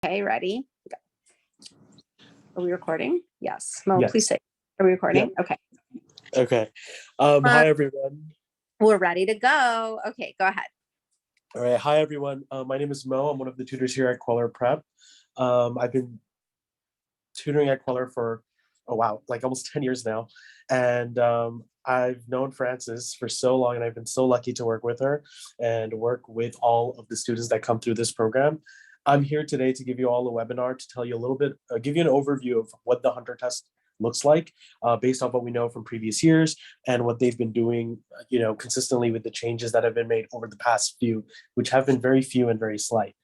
Okay, ready? Go. Are we recording? Yes. Mo, Yes. please say, are we recording? Yeah. Okay. Okay. Hi, everyone. We're ready to go. Okay, go ahead. All right. Hi, everyone. My name is Mo. I'm one of the tutors here at Kweller Prep. I've been tutoring at Kweller for, like almost 10 years now. And I've known Frances for so long, and I've been so lucky to work with her and work with all of the students that come through this program. I'm here today to give you all a webinar to tell you a little bit, give you an overview of what the Hunter test looks like based on what we know from previous years and what they've been doing, consistently with the changes that have been made over the past few, which have been very few and very slight.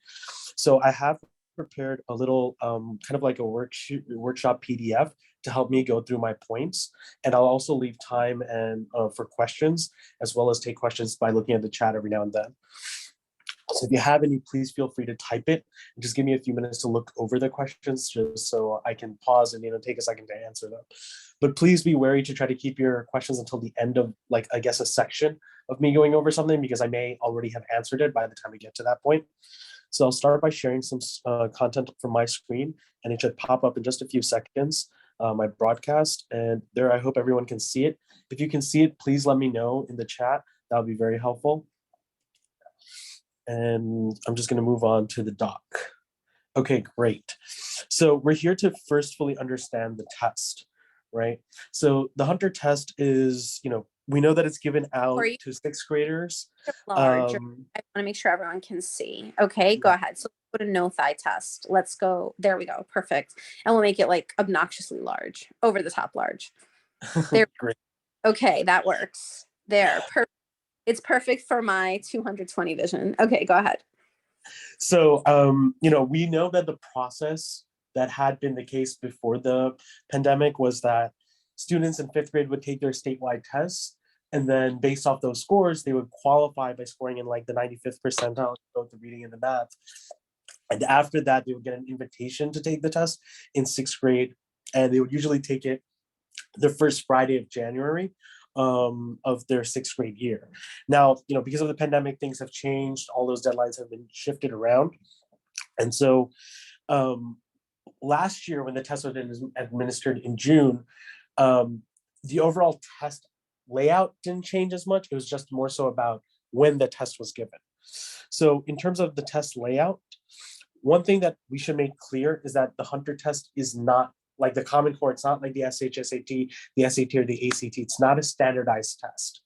So I have prepared a little kind of like a workshop PDF to help me go through my points. And I'll also leave time and for questions, as well as take questions by looking at the chat every now and then. So if you have any, please feel free to type it. Just give me a few minutes to look over the questions just so I can pause and take a second to answer them. But please be wary to try to keep your questions until the end of, like, I guess, a section of me going over something, because I may already have answered it by the time we get to that point. So I'll start by sharing some content from my screen, and it should pop up in just a few seconds, my broadcast. And there, I hope everyone can see it. If you can see it, please let me know in the chat. That would be very helpful. And I'm just going to move on to the doc. Okay, great. So we're here to first fully understand the test, right? So the Hunter test is, we know that it's given out to sixth graders. Large. I want to make sure everyone can see. Okay, go ahead. So let's go to no thigh test. Let's go. There we go. Perfect. And we'll make it like obnoxiously large, over the top large. There. Great. Okay, that works. There. Perfect. It's perfect for my 220 vision. Okay, go ahead. So, we know that the process that had been the case before the pandemic was that students in fifth grade would take their statewide tests. And then based off those scores, they would qualify by scoring in like the 95th percentile, both the reading and the math. And after that, they would get an invitation to take the test in sixth grade. And they would usually take it the first Friday of January of their sixth grade year. Now, because of the pandemic, things have changed. All those deadlines have been shifted around. And so last year, when the test was administered in June, the overall test layout didn't change as much. It was just more so about when the test was given. So in terms of the test layout, one thing that we should make clear is that the Hunter test is not like the Common Core. It's not like the SAT, the SAT, or the ACT. It's not a standardized test.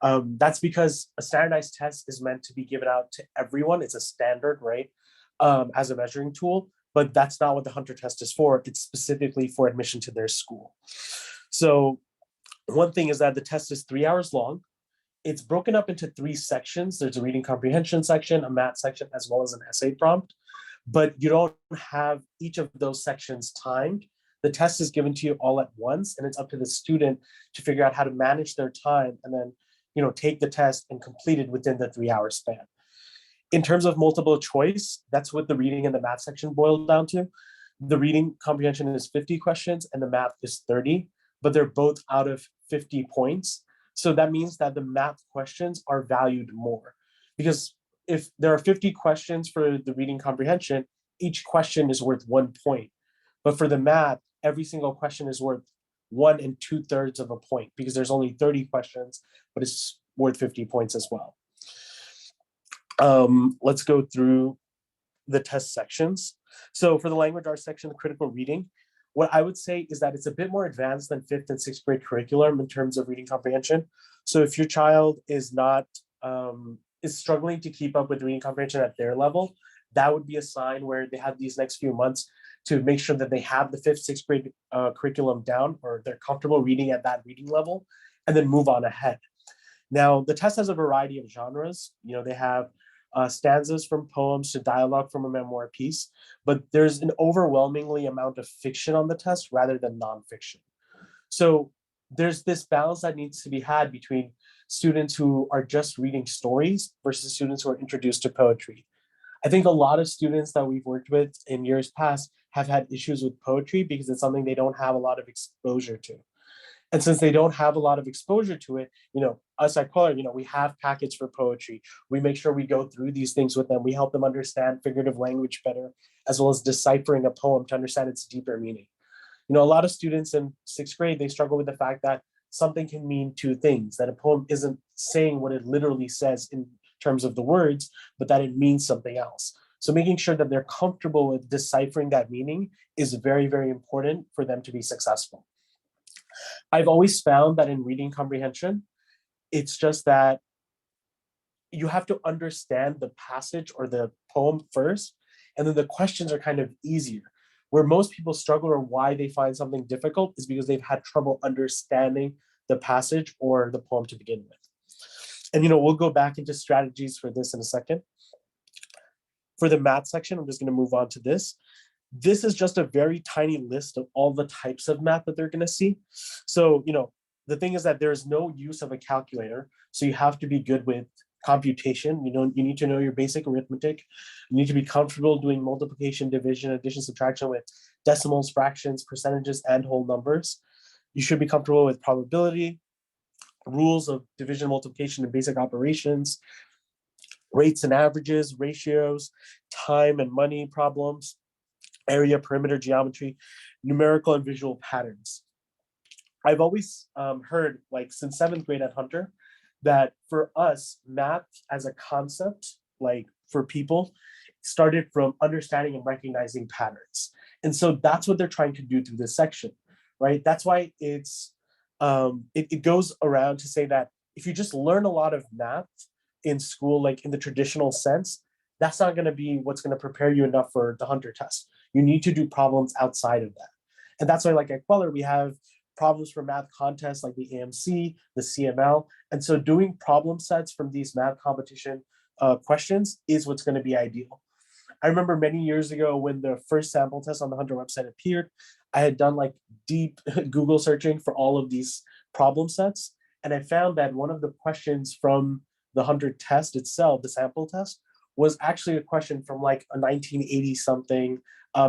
That's because a standardized test is meant to be given out to everyone. It's a standard, right, as a measuring tool, but that's not what the Hunter test is for. It's specifically for admission to their school. So one thing is that the test is 3 hours long. It's broken up into 3 sections. There's a reading comprehension section, a math section, as well as an essay prompt. But you don't have each of those sections timed. The test is given to you all at once, and it's up to the student to figure out how to manage their time and then, take the test and complete it within the 3-hour span. In terms of multiple choice, that's what the reading and the math section boiled down to. The reading comprehension is 50 questions and the math is 30, but they're both out of 50 points. So that means that the math questions are valued more, because if there are 50 questions for the reading comprehension, each question is worth 1 point. But for the math, every single question is worth 1 2/3 of a point, because there's only 30 questions, but it's worth 50 points as well. Let's go through the test sections. So for the language arts section, the critical reading, what I would say is that it's a bit more advanced than 5th and 6th grade curriculum in terms of reading comprehension. So if your child is not is struggling to keep up with reading comprehension at their level, that would be a sign where they have these next few months to make sure that they have the 5th, 6th grade curriculum down, or they're comfortable reading at that reading level, and then move on ahead. Now, the test has a variety of genres. They have stanzas from poems to dialogue from a memoir piece, but there's an overwhelmingly amount of fiction on the test rather than nonfiction. So there's this balance that needs to be had between students who are just reading stories versus students who are introduced to poetry. I think a lot of students that we've worked with in years past have had issues with poetry because it's something they don't have a lot of exposure to. And since they don't have a lot of exposure to it, us at Kweller, we have packets for poetry. We make sure we go through these things with them. We help them understand figurative language better, as well as deciphering a poem to understand its deeper meaning. A lot of students in 6th grade, they struggle with the fact that something can mean two things, that a poem isn't saying what it literally says in terms of the words, but that it means something else. So making sure that they're comfortable with deciphering that meaning is very, very important for them to be successful. I've always found that in reading comprehension, it's just that you have to understand the passage or the poem first, and then the questions are kind of easier. Where most people struggle or why they find something difficult is because they've had trouble understanding the passage or the poem to begin with. And we'll go back into strategies for this in a second. For the math section, I'm just going to move on to this. This is just a very tiny list of all the types of math that they're going to see. So, the thing is that there's no use of a calculator. So you have to be good with computation. You need to know your basic arithmetic. You need to be comfortable doing multiplication, division, addition, subtraction with decimals, fractions, percentages, and whole numbers. You should be comfortable with probability, rules of division, multiplication, and basic operations, rates and averages, ratios, time and money problems, area, perimeter, geometry, numerical and visual patterns. I've always heard, like since 7th grade at Hunter, that for us, math as a concept, like for people, started from understanding and recognizing patterns. And so that's what they're trying to do through this section, right? That's why it goes around to say that if you just learn a lot of math in school, like in the traditional sense, that's not going to be what's going to prepare you enough for the Hunter test. You need to do problems outside of that. And that's why, like at Kweller, we have problems for math contests like the AMC, the CML. And so doing problem sets from these math competition questions is what's going to be ideal. I remember many years ago when the first sample test on the Hunter website appeared, I had done like deep Google searching for all of these problem sets. And I found that one of the questions from the Hunter test itself, the sample test, was actually a question from like a 1980 something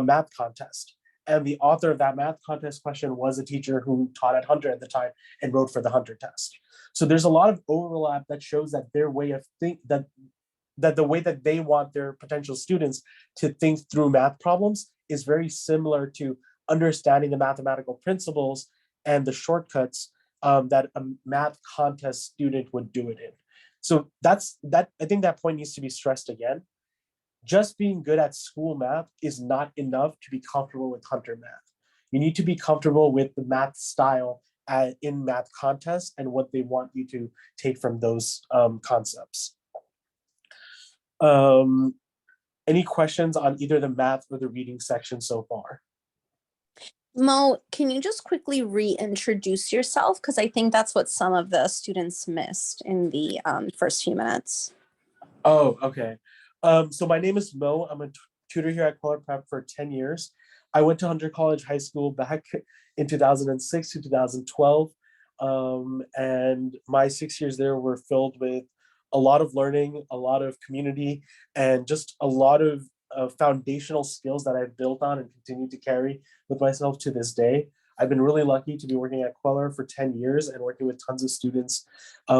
math contest. And the author of that math contest question was a teacher who taught at Hunter at the time and wrote for the Hunter test. So there's a lot of overlap that shows that their way of that the way that they want their potential students to think through math problems is very similar to understanding the mathematical principles and the shortcuts that a math contest student would do it in. So I think that point needs to be stressed again. Just being good at school math is not enough to be comfortable with Hunter math. You need to be comfortable with the math style in math contests and what they want you to take from those concepts. Any questions on either the math or the reading section so far? Mo, can you just quickly reintroduce yourself? Because I think that's what some of the students missed in the first few minutes. Oh, okay. So my name is Mo. I'm a tutor here at Kweller Prep for 10 years. I went to Hunter College High School back in 2006 to 2012. And my 6 years there were filled with a lot of learning, a lot of community, and just a lot of foundational skills that I've built on and continue to carry with myself to this day. I've been really lucky to be working at Kweller for 10 years and working with tons of students,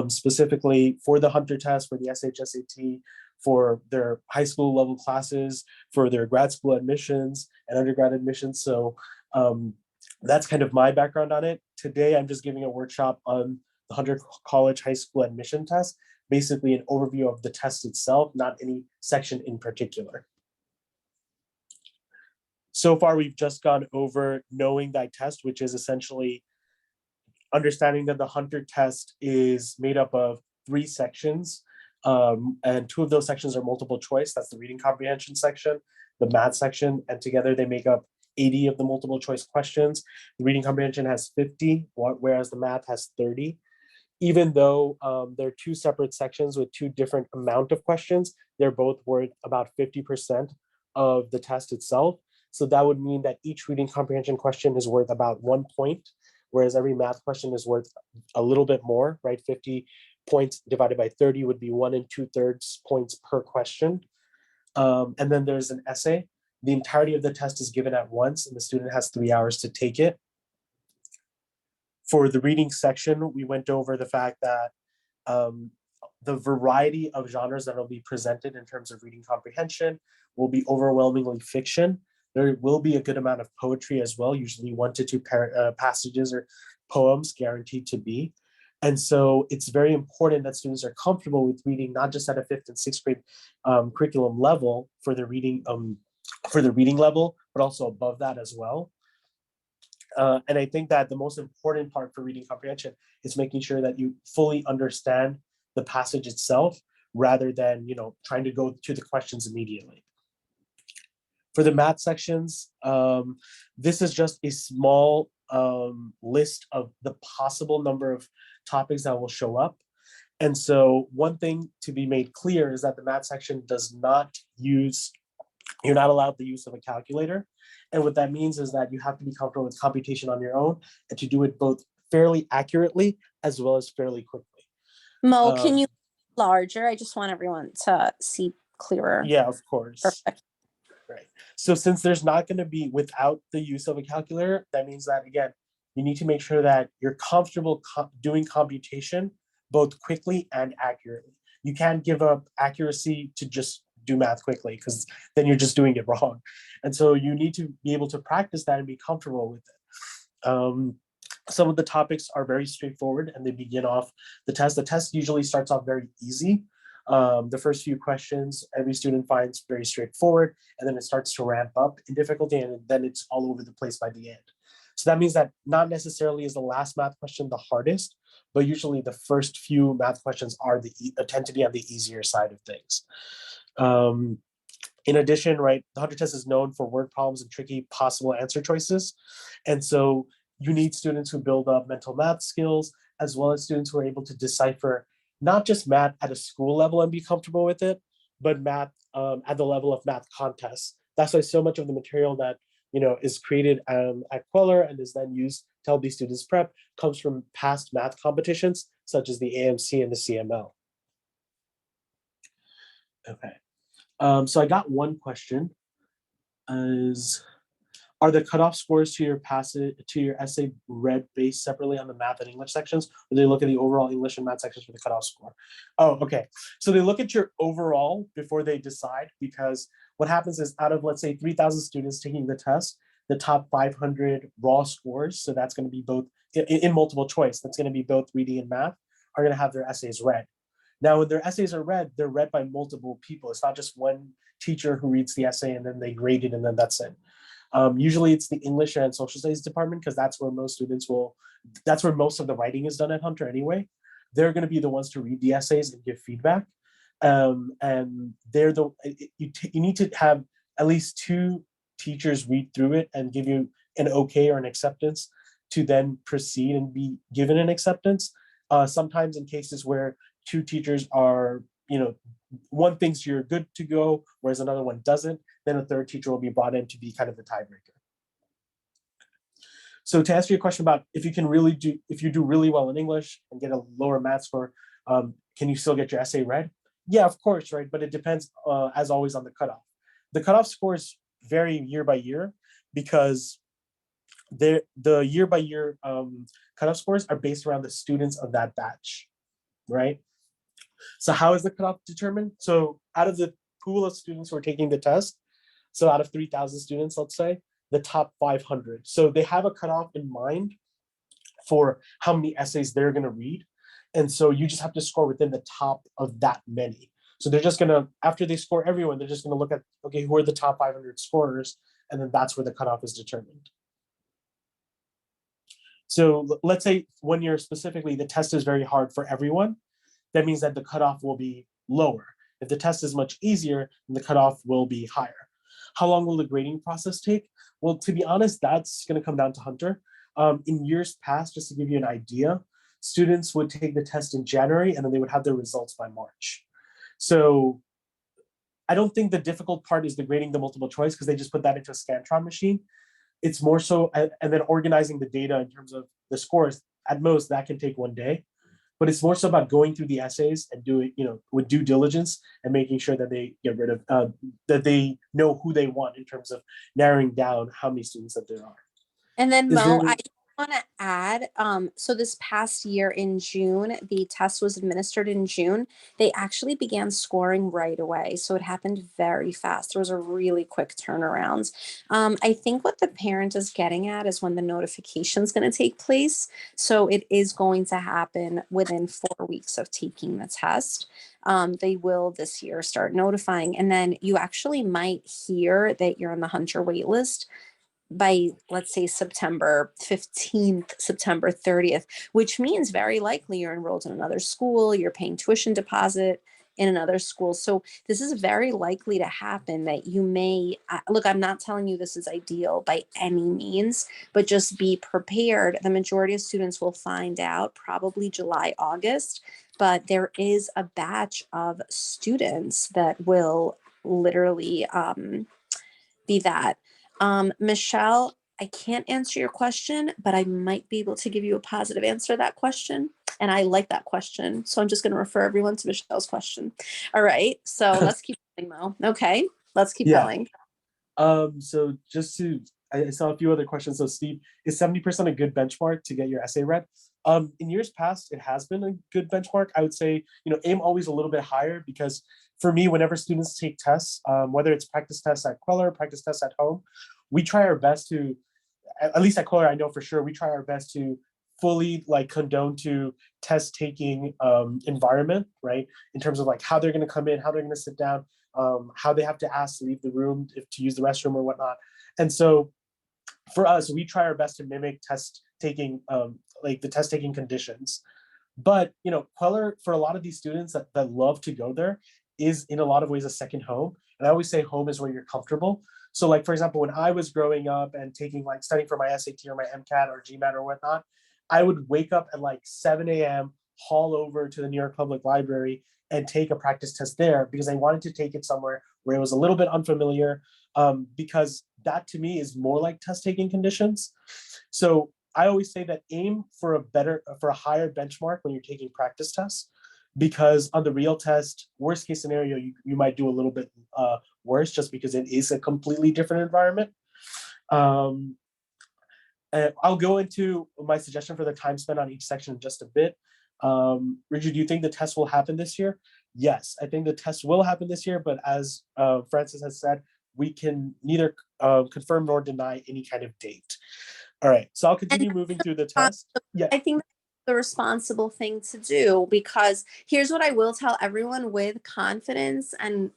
specifically for the Hunter test, for the SHSAT, for their high school level classes, for their grad school admissions and undergrad admissions. So that's kind of my background on it. Today, I'm just giving a workshop on the Hunter College High School admission test, basically an overview of the test itself, not any section in particular. So far, we've just gone over knowing thy test, which is essentially understanding that the Hunter test is made up of 3 sections. And 2 of those sections are multiple choice. That's the reading comprehension section, the math section, and together they make up 80 of the multiple choice questions. The reading comprehension has 50, whereas the math has 30. Even though they're 2 separate sections with 2 different amount of questions, they're both worth about 50% of the test itself. So that would mean that each reading comprehension question is worth about 1 point, whereas every math question is worth a little bit more, right? 50 points divided by 30 would be 1 2/3 points per question. And then there's an essay. The entirety of the test is given at once, and the student has 3 hours to take it. For the reading section, we went over the fact that the variety of genres that will be presented in terms of reading comprehension will be overwhelmingly fiction. There will be a good amount of poetry as well, usually 1 to 2 passages or poems guaranteed to be. And so it's very important that students are comfortable with reading, not just at a 5th and 6th grade curriculum level for the reading level, but also above that as well. And I think that the most important part for reading comprehension is making sure that you fully understand the passage itself rather than, trying to go to the questions immediately. For the math sections, this is just a small list of the possible number of topics that will show up. And so one thing to be made clear is that the math section does not use, you're not allowed the use of a calculator. And what that means is that you have to be comfortable with computation on your own and to do it both fairly accurately as well as fairly quickly. Mo, can you larger? I just want everyone to see clearer. Yeah, of course. Perfect. Right. So since there's not going to be without the use of a calculator, that means that, again, you need to make sure that you're comfortable doing computation both quickly and accurately. You can't give up accuracy to just do math quickly, because then you're just doing it wrong. And so you need to be able to practice that and be comfortable with it. Some of the topics are very straightforward and they begin off the test. The test usually starts off very easy. The first few questions, every student finds very straightforward, and then it starts to ramp up in difficulty, and then it's all over the place by the end. So that means that not necessarily is the last math question the hardest, but usually the first few math questions tend to be on the easier side of things. In addition, right, the Hunter test is known for word problems and tricky possible answer choices. And so you need students who build up mental math skills, as well as students who are able to decipher not just math at a school level and be comfortable with it, but math at the level of math contests. That's why so much of the material that is created at Kweller and is then used to help these students prep comes from past math competitions, such as the AMC and the CML. Okay. So I got one question. Are the cutoff scores to your essay read based separately on the math and English sections, or do they look at the overall English and math sections for the cutoff score? Oh, okay. So they look at your overall before they decide, because what happens is out of, let's say, 3,000 students taking the test, the top 500 raw scores, so that's going to be both in multiple choice, that's going to be both reading and math, are going to have their essays read. Now, when their essays are read, they're read by multiple people. It's not just one teacher who reads the essay and then they grade it and then that's it. Usually it's the English and social studies department, because that's where most of the writing is done at Hunter anyway. They're going to be the ones to read the essays and give feedback. And you need to have at least 2 teachers read through it and give you an okay or an acceptance to then proceed and be given an acceptance. Sometimes in cases where 2 teachers are, one thinks you're good to go, whereas another one doesn't, then a 3rd teacher will be brought in to be kind of the tiebreaker. So to answer your question about if you do really well in English and get a lower math score, can you still get your essay read? Yeah, of course, right? But it depends, as always, on the cutoff. The cutoff scores vary year by year, because the year by year cutoff scores are based around the students of that batch, right? So how is the cutoff determined? So out of the pool of students who are taking the test, so out of 3,000 students, let's say, the top 500. So they have a cutoff in mind for how many essays they're going to read. And so you just have to score within the top of that many. So they're just going to, after they score everyone, they're just going to look at, okay, who are the top 500 scorers? And then that's where the cutoff is determined. So let's say 1 year specifically, the test is very hard for everyone. That means that the cutoff will be lower. If the test is much easier, then the cutoff will be higher. How long will the grading process take? Well, to be honest, that's going to come down to Hunter. In years past, just to give you an idea, students would take the test in January and then they would have their results by March. So I don't think the difficult part is the grading the multiple choice, because they just put that into a Scantron machine. It's more so, and then organizing the data in terms of the scores, at most that can take 1 day. But it's more so about going through the essays and doing, with due diligence and making sure that they get rid of, that they know who they want in terms of narrowing down how many students that there are. And then Mo, I want to add, so this past year in June, the test was administered in June. They actually began scoring right away. So it happened very fast. There was a really quick turnaround. I think what the parent is getting at is when the notification is going to take place. So it is going to happen within 4 weeks of taking the test. They will this year start notifying, and then you actually might hear that you're on the Hunter wait list by, let's say, September 15th, September 30th, which means very likely you're enrolled in another school, you're paying tuition deposit in another school. So this is very likely to happen that you may look, I'm not telling you this is ideal by any means, but just be prepared. The majority of students will find out probably July, August, but there is a batch of students that will literally be that. Michelle, I can't answer your question, but I might be able to give you a positive answer to that question. And I like that question. So I'm just going to refer everyone to Michelle's question. All right. So let's keep going, Mo. Okay. Let's keep Yeah. going. So just to, I saw a few other questions. So Steve, is 70% a good benchmark to get your essay read? In years past, it has been a good benchmark. I would say, aim always a little bit higher, because for me, whenever students take tests, whether it's practice tests at Kweller, practice tests at home, we try our best to, at least at Kweller, I know for sure, we try our best to fully condone to test taking environment, right? In terms of how they're going to come in, how they're going to sit down, how they have to ask to leave the room to use the restroom or whatnot. And so for us, we try our best to mimic test taking, the test taking conditions. But Kweller, for a lot of these students that love to go there, is in a lot of ways a second home. And I always say home is where you're comfortable. So for example, when I was growing up and taking studying for my SAT or my MCAT or GMAT or whatnot, I would wake up at 7 a.m., haul over to the New York Public Library and take a practice test there, because I wanted to take it somewhere where it was a little bit unfamiliar, because that to me is more like test taking conditions. So I always say that aim for a higher benchmark when you're taking practice tests, because on the real test, worst case scenario, you might do a little bit worse, just because it is a completely different environment. And I'll go into my suggestion for the time spent on each section in just a bit. Richard, do you think the test will happen this year? Yes, I think the test will happen this year, but as Francis has said, we can neither confirm nor deny any kind of date. All right, so I'll continue moving through the test. Yeah. I think that's the responsible thing to do, because here's what I will tell everyone with confidence, and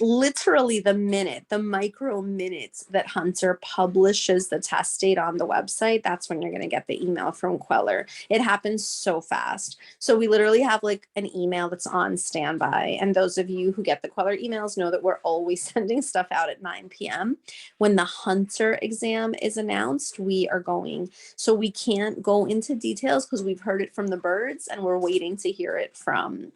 literally the micro minutes that Hunter publishes the test date on the website, that's when you're going to get the email from Kweller. It happens so fast. So we literally have an email that's on standby. And those of you who get the Kweller emails know that we're always sending stuff out at 9 p.m. When the Hunter exam is announced, we are going. So we can't go into details because we've heard it from the birds and we're waiting to hear it from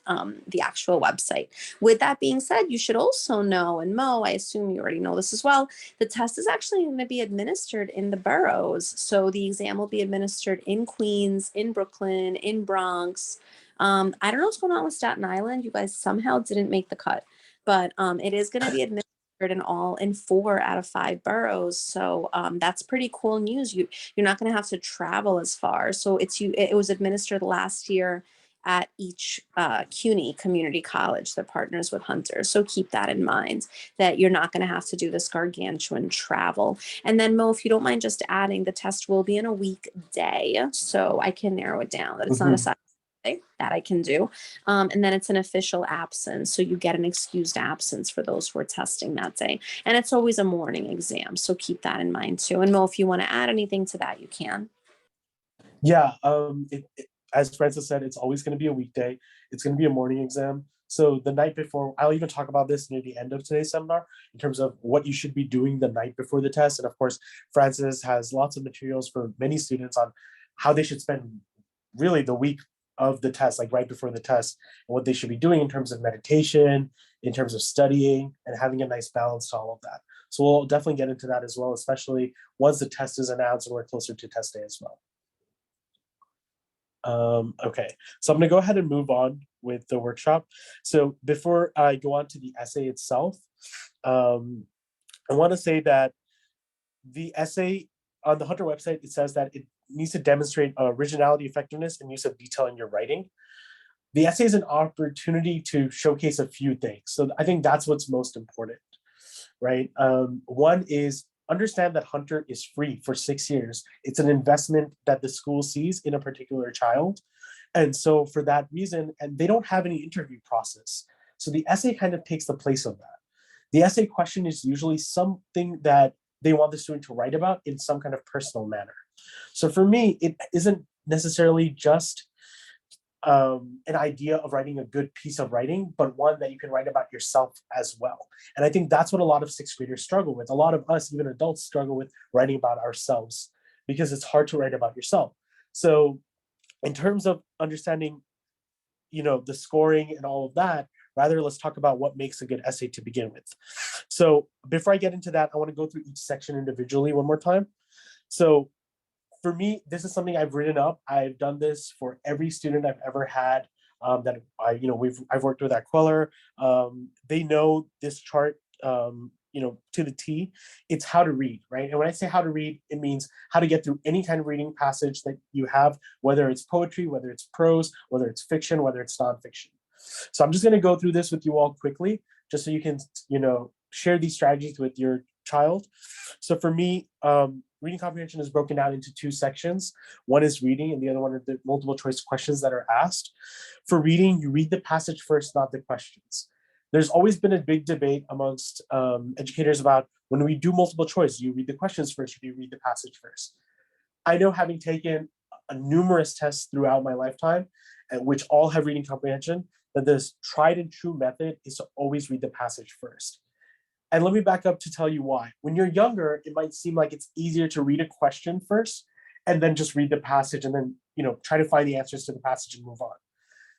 the actual website. With that being said, you should also know, and Mo, I assume you already know this as well, the test is actually going to be administered in the boroughs. So the exam will be administered in Queens, in Brooklyn, in Bronx. I don't know what's going on with Staten Island. You guys somehow didn't make the cut, but it is going to be administered in 4 out of 5 boroughs. So that's pretty cool news. You're not going to have to travel as far. So it was administered last year at each CUNY community college that partners with Hunter. So keep that in mind, that you're not going to have to do this gargantuan travel. And then Mo, if you don't mind just adding, the test will be in a weekday. So I can narrow it down that it's not a Saturday, that I can do. And then it's an official absence. So you get an excused absence for those who are testing that day. And it's always a morning exam. So keep that in mind too. And Mo, if you want to add anything to that, you can. Yeah, as Francis said, it's always going to be a weekday. It's going to be a morning exam. So the night before, I'll even talk about this near the end of today's seminar in terms of what you should be doing the night before the test. And of course, Francis has lots of materials for many students on how they should spend really the week of the test, right before the test, and what they should be doing in terms of meditation, in terms of studying, and having a nice balance to all of that. So we'll definitely get into that as well, especially once the test is announced and we're closer to test day as well. Okay, so I'm going to go ahead and move on with the workshop. So before I go on to the essay itself, I want to say that the essay on the Hunter website, it says that it needs to demonstrate originality, effectiveness, and use of detail in your writing. The essay is an opportunity to showcase a few things. So I think that's what's most important, right? One is understand that Hunter is free for 6 years. It's an investment that the school sees in a particular child. And so for that reason, and they don't have any interview process. So the essay kind of takes the place of that. The essay question is usually something that they want the student to write about in some kind of personal manner. So for me, it isn't necessarily just an idea of writing a good piece of writing, but one that you can write about yourself as well. And I think that's what a lot of sixth graders struggle with. A lot of us, even adults, struggle with writing about ourselves because it's hard to write about yourself. So in terms of understanding, the scoring and all of that, rather, let's talk about what makes a good essay to begin with. So before I get into that, I want to go through each section individually one more time. So for me, this is something I've written up. I've done this for every student I've ever had that I've worked with at Kweller. They know this chart, to the T. It's how to read, right? And when I say how to read, it means how to get through any kind of reading passage that you have, whether it's poetry, whether it's prose, whether it's fiction, whether it's nonfiction. So I'm just going to go through this with you all quickly, just so you can, share these strategies with your child. So for me, reading comprehension is broken down into two sections. One is reading, and the other one are the multiple choice questions that are asked. For reading, you read the passage first, not the questions. There's always been a big debate amongst educators about when we do multiple choice, do you read the questions first or do you read the passage first? I know, having taken numerous tests throughout my lifetime, which all have reading comprehension, that this tried and true method is to always read the passage first. And let me back up to tell you why. When you're younger, it might seem like it's easier to read a question first and then just read the passage and then, try to find the answers to the passage and move on.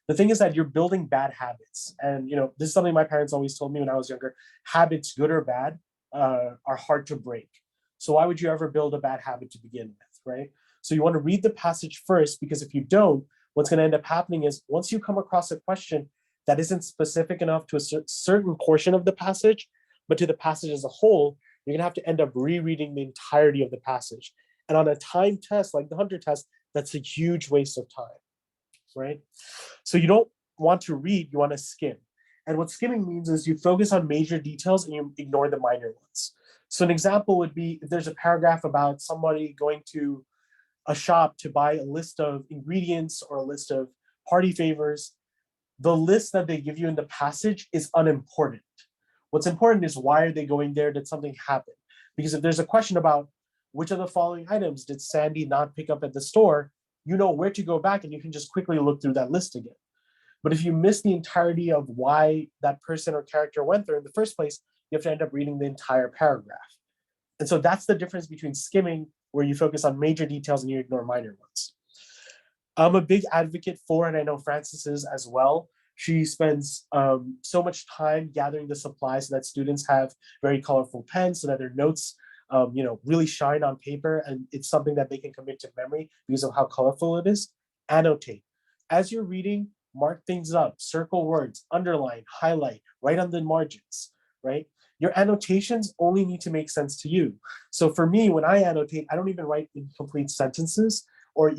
The thing is that you're building bad habits. And, this is something my parents always told me when I was younger. Habits, good or bad, are hard to break. So why would you ever build a bad habit to begin with, right? So you want to read the passage first, because if you don't, what's going to end up happening is once you come across a question that isn't specific enough to a certain portion of the passage, but to the passage as a whole, you're going to have to end up rereading the entirety of the passage. And on a time test like the Hunter test, that's a huge waste of time, right? So you don't want to read, you want to skim. And what skimming means is you focus on major details and you ignore the minor ones. So an example would be if there's a paragraph about somebody going to a shop to buy a list of ingredients or a list of party favors, the list that they give you in the passage is unimportant. What's important is, why are they going there? Did something happen? Because if there's a question about which of the following items did Sandy not pick up at the store, you know where to go back and you can just quickly look through that list again. But if you miss the entirety of why that person or character went there in the first place, you have to end up reading the entire paragraph. And so that's the difference between skimming, where you focus on major details and you ignore minor ones. I'm a big advocate for, and I know Frances is as well, she spends so much time gathering the supplies so that students have very colorful pens, so that their notes really shine on paper, and it's something that they can commit to memory because of how colorful it is. Annotate. As you're reading, mark things up, circle words, underline, highlight, write on the margins, right? Your annotations only need to make sense to you. So for me, when I annotate, I don't even write incomplete sentences, or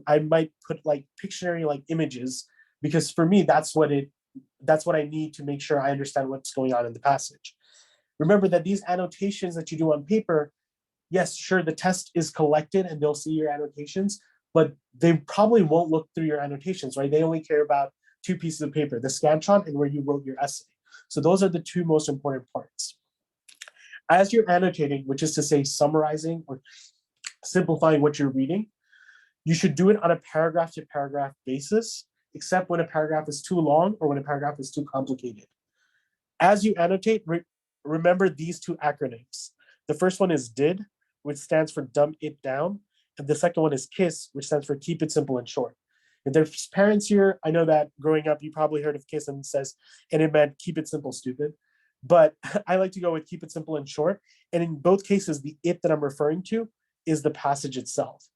I might put like Pictionary like images, because for me, that's what I need to make sure I understand what's going on in the passage. Remember that these annotations that you do on paper, yes, sure, the test is collected and they'll see your annotations, but they probably won't look through your annotations, right? They only care about two pieces of paper, the Scantron and where you wrote your essay. So those are the two most important parts. As you're annotating, which is to say summarizing or simplifying what you're reading, you should do it on a paragraph to paragraph basis, except when a paragraph is too long or when a paragraph is too complicated. As you annotate, remember these two acronyms. The first one is DID, which stands for dumb it down. And the second one is KISS, which stands for keep it simple and short. If there's parents here, I know that growing up, you probably heard of KISS and it meant keep it simple, stupid. But I like to go with keep it simple and short. And in both cases, the it that I'm referring to is the passage itself.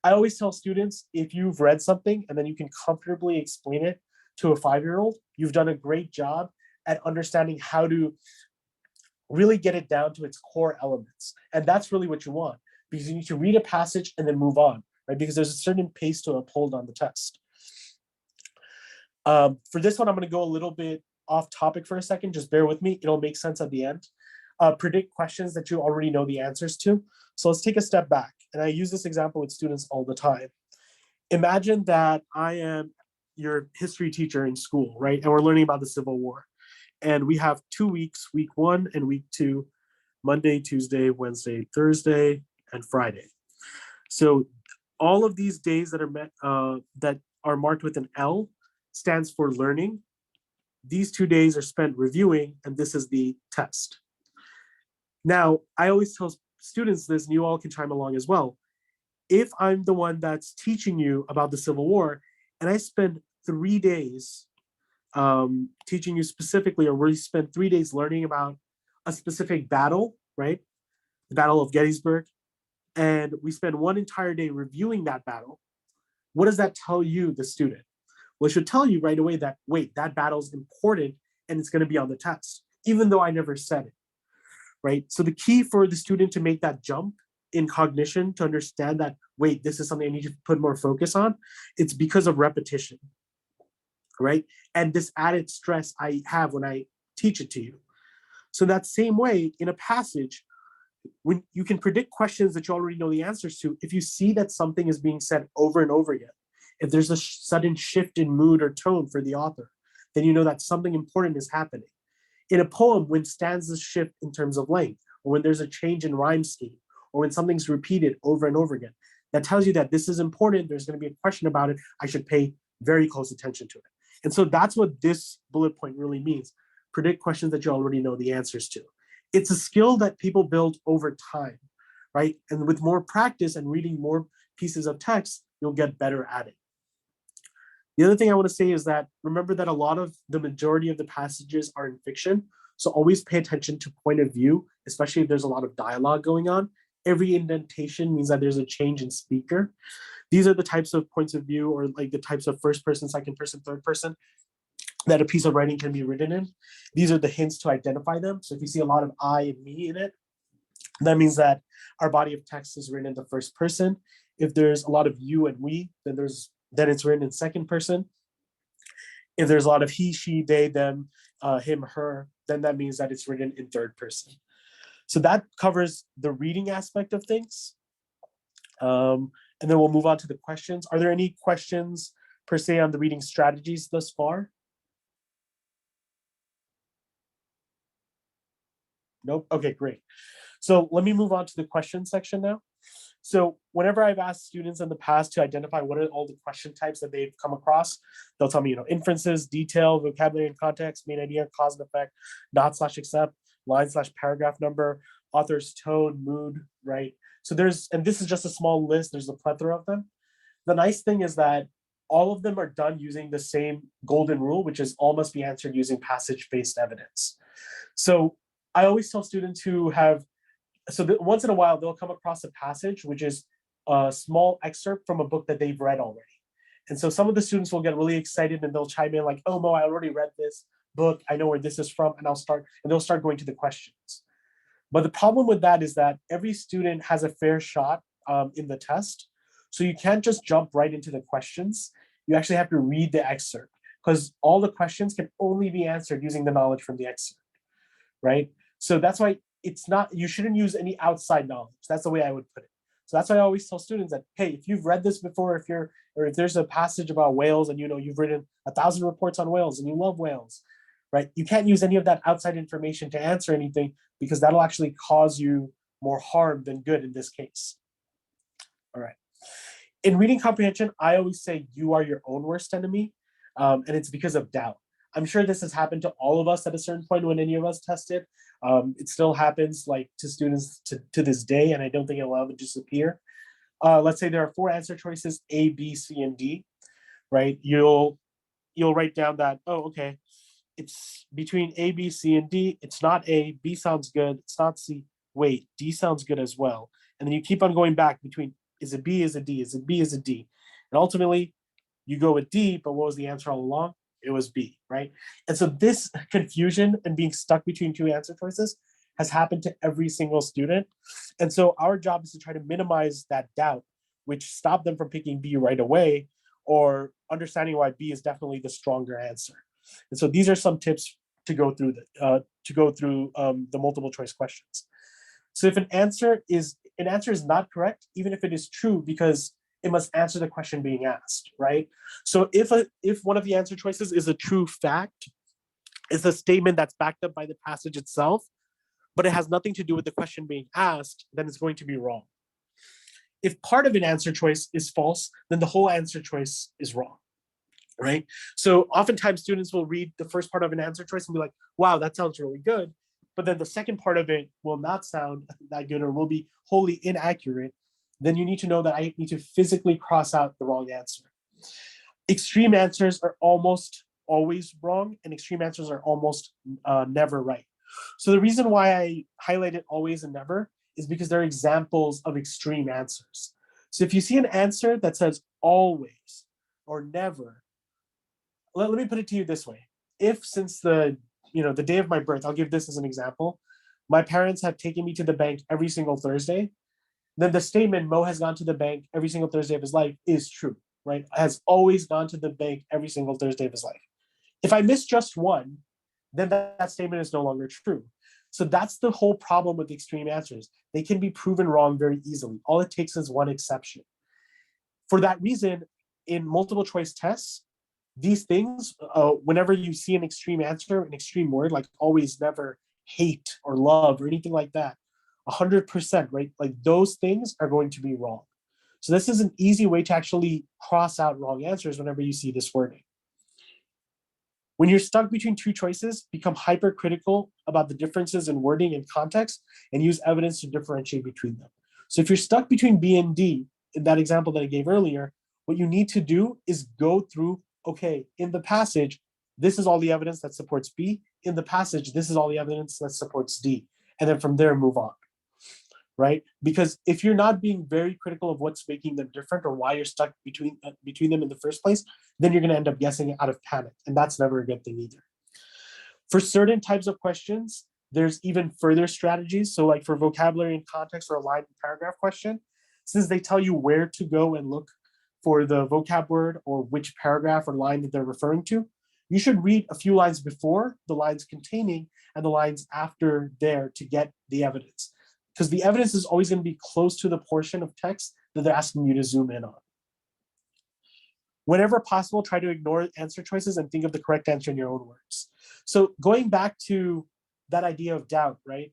I always tell students, if you've read something and then you can comfortably explain it to a 5-year-old, you've done a great job at understanding how to really get it down to its core elements. And that's really what you want. because you need to read a passage and then move on, right? Because there's a certain pace to uphold on the test. For this one, I'm going to go a little bit off topic for a second. Just bear with me. It'll make sense at the end. Predict questions that you already know the answers to. So let's take a step back. And I use this example with students all the time. Imagine that I am your history teacher in school, right? And we're learning about the Civil War. And we have 2 weeks, week 1 and week 2, Monday, Tuesday, Wednesday, Thursday, and Friday. So all of these days that are marked with an L stands for learning. These 2 days are spent reviewing, and this is the test. Now, I always tell students this, and you all can chime along as well. If I'm the one that's teaching you about the Civil War, and I spend 3 days teaching you specifically, or we spend 3 days learning about a specific battle, right? The Battle of Gettysburg, and we spend 1 entire day reviewing that battle, what does that tell you, the student? Well, it should tell you right away that, wait, that battle is important and it's going to be on the test, even though I never said it, right? So the key for the student to make that jump in cognition, to understand that, wait, this is something I need to put more focus on, it's because of repetition, right? And this added stress I have when I teach it to you. So that same way, in a passage, when you can predict questions that you already know the answers to, if you see that something is being said over and over again, if there's a sudden shift in mood or tone for the author, then you know that something important is happening. In a poem, when stanzas shift in terms of length, or when there's a change in rhyme scheme, or when something's repeated over and over again, that tells you that this is important, there's going to be a question about it, I should pay very close attention to it. And so that's what this bullet point really means. Predict questions that you already know the answers to. It's a skill that people build over time, right? And with more practice and reading more pieces of text, you'll get better at it. The other thing I want to say is that remember that a lot of the majority of the passages are in fiction. So always pay attention to point of view, especially if there's a lot of dialogue going on. Every indentation means that there's a change in speaker. These are the types of points of view, or like the types of first person, second person, third person that a piece of writing can be written in. These are the hints to identify them. So if you see a lot of I and me in it, that means that our body of text is written in the first person. If there's a lot of you and we, then it's written in second person. If there's a lot of he, she, they, them, him, her, then that means that it's written in third person. So that covers the reading aspect of things. And then we'll move on to the questions. Are there any questions per se on the reading strategies thus far? Nope. Okay, great. So let me move on to the question section now. So whenever I've asked students in the past to identify what are all the question types that they've come across, they'll tell me, inferences, detail, vocabulary and context, main idea, cause and effect, not/except, line/paragraph number, author's tone, mood, right? So and this is just a small list, there's a plethora of them. The nice thing is that all of them are done using the same golden rule, which is all must be answered using passage-based evidence. So I always tell students who have, once in a while, they'll come across a passage, which is a small excerpt from a book that they've read already. And so some of the students will get really excited and they'll chime in like, oh, Mo, I already read this book. I know where this is from. And they'll start going to the questions. But the problem with that is that every student has a fair shot in the test. So you can't just jump right into the questions. You actually have to read the excerpt, because all the questions can only be answered using the knowledge from the excerpt, right? So that's why you shouldn't use any outside knowledge. That's the way I would put it. So that's why I always tell students that, hey, if you've read this before, if there's a passage about whales and you've written 1,000 reports on whales and you love whales, right? You can't use any of that outside information to answer anything, because that'll actually cause you more harm than good in this case. All right. In reading comprehension, I always say you are your own worst enemy, and it's because of doubt. I'm sure this has happened to all of us at a certain point when any of us tested. It still happens like to students to this day, and I don't think it will ever disappear. Let's say there are 4 answer choices, A, B, C, and D, right? You'll write down that, oh, okay, it's between A, B, C, and D. It's not A, B sounds good. It's not C. Wait, D sounds good as well. And then you keep on going back between, is it B, is it D, is it B, is it D? And ultimately, you go with D, but what was the answer all along? It was B, right? And so this confusion and being stuck between 2 answer choices has happened to every single student. And so our job is to try to minimize that doubt, which stop them from picking B right away, or understanding why B is definitely the stronger answer. And so these are some tips to go through the multiple choice questions. So if an answer is not correct, even if it is true, because it must answer the question being asked, right? So if one of the answer choices is a true fact, is a statement that's backed up by the passage itself, but it has nothing to do with the question being asked, then it's going to be wrong. If part of an answer choice is false, then the whole answer choice is wrong, right? So oftentimes students will read the first part of an answer choice and be like, wow, that sounds really good. But then the second part of it will not sound that good or will be wholly inaccurate. Then you need to know that I need to physically cross out the wrong answer. Extreme answers are almost always wrong, and extreme answers are almost never right. So the reason why I highlighted always and never is because they're examples of extreme answers. So if you see an answer that says always or never, let me put it to you this way. If since the day of my birth, I'll give this as an example, my parents have taken me to the bank every single Thursday, then the statement Mo has gone to the bank every single Thursday of his life is true, right? Has always gone to the bank every single Thursday of his life. If I miss just one, then that statement is no longer true. So that's the whole problem with extreme answers. They can be proven wrong very easily. All it takes is one exception. For that reason, in multiple choice tests, these things, whenever you see an extreme answer, an extreme word, like always, never, hate, or love, or anything like that, 100%, right? Like those things are going to be wrong. So this is an easy way to actually cross out wrong answers whenever you see this wording. When you're stuck between two choices, become hypercritical about the differences in wording and context and use evidence to differentiate between them. So if you're stuck between B and D, in that example that I gave earlier, what you need to do is go through, okay, in the passage, this is all the evidence that supports B. In the passage, this is all the evidence that supports D. And then from there, move on, right? Because if you're not being very critical of what's making them different or why you're stuck between them in the first place, then you're going to end up guessing out of panic. And that's never a good thing either. For certain types of questions, there's even further strategies. So like for vocabulary and context or a line and paragraph question, since they tell you where to go and look for the vocab word or which paragraph or line that they're referring to, you should read a few lines before the lines containing and the lines after there to get the evidence. Because the evidence is always going to be close to the portion of text that they're asking you to zoom in on. Whenever possible, try to ignore answer choices and think of the correct answer in your own words. So going back to that idea of doubt, right?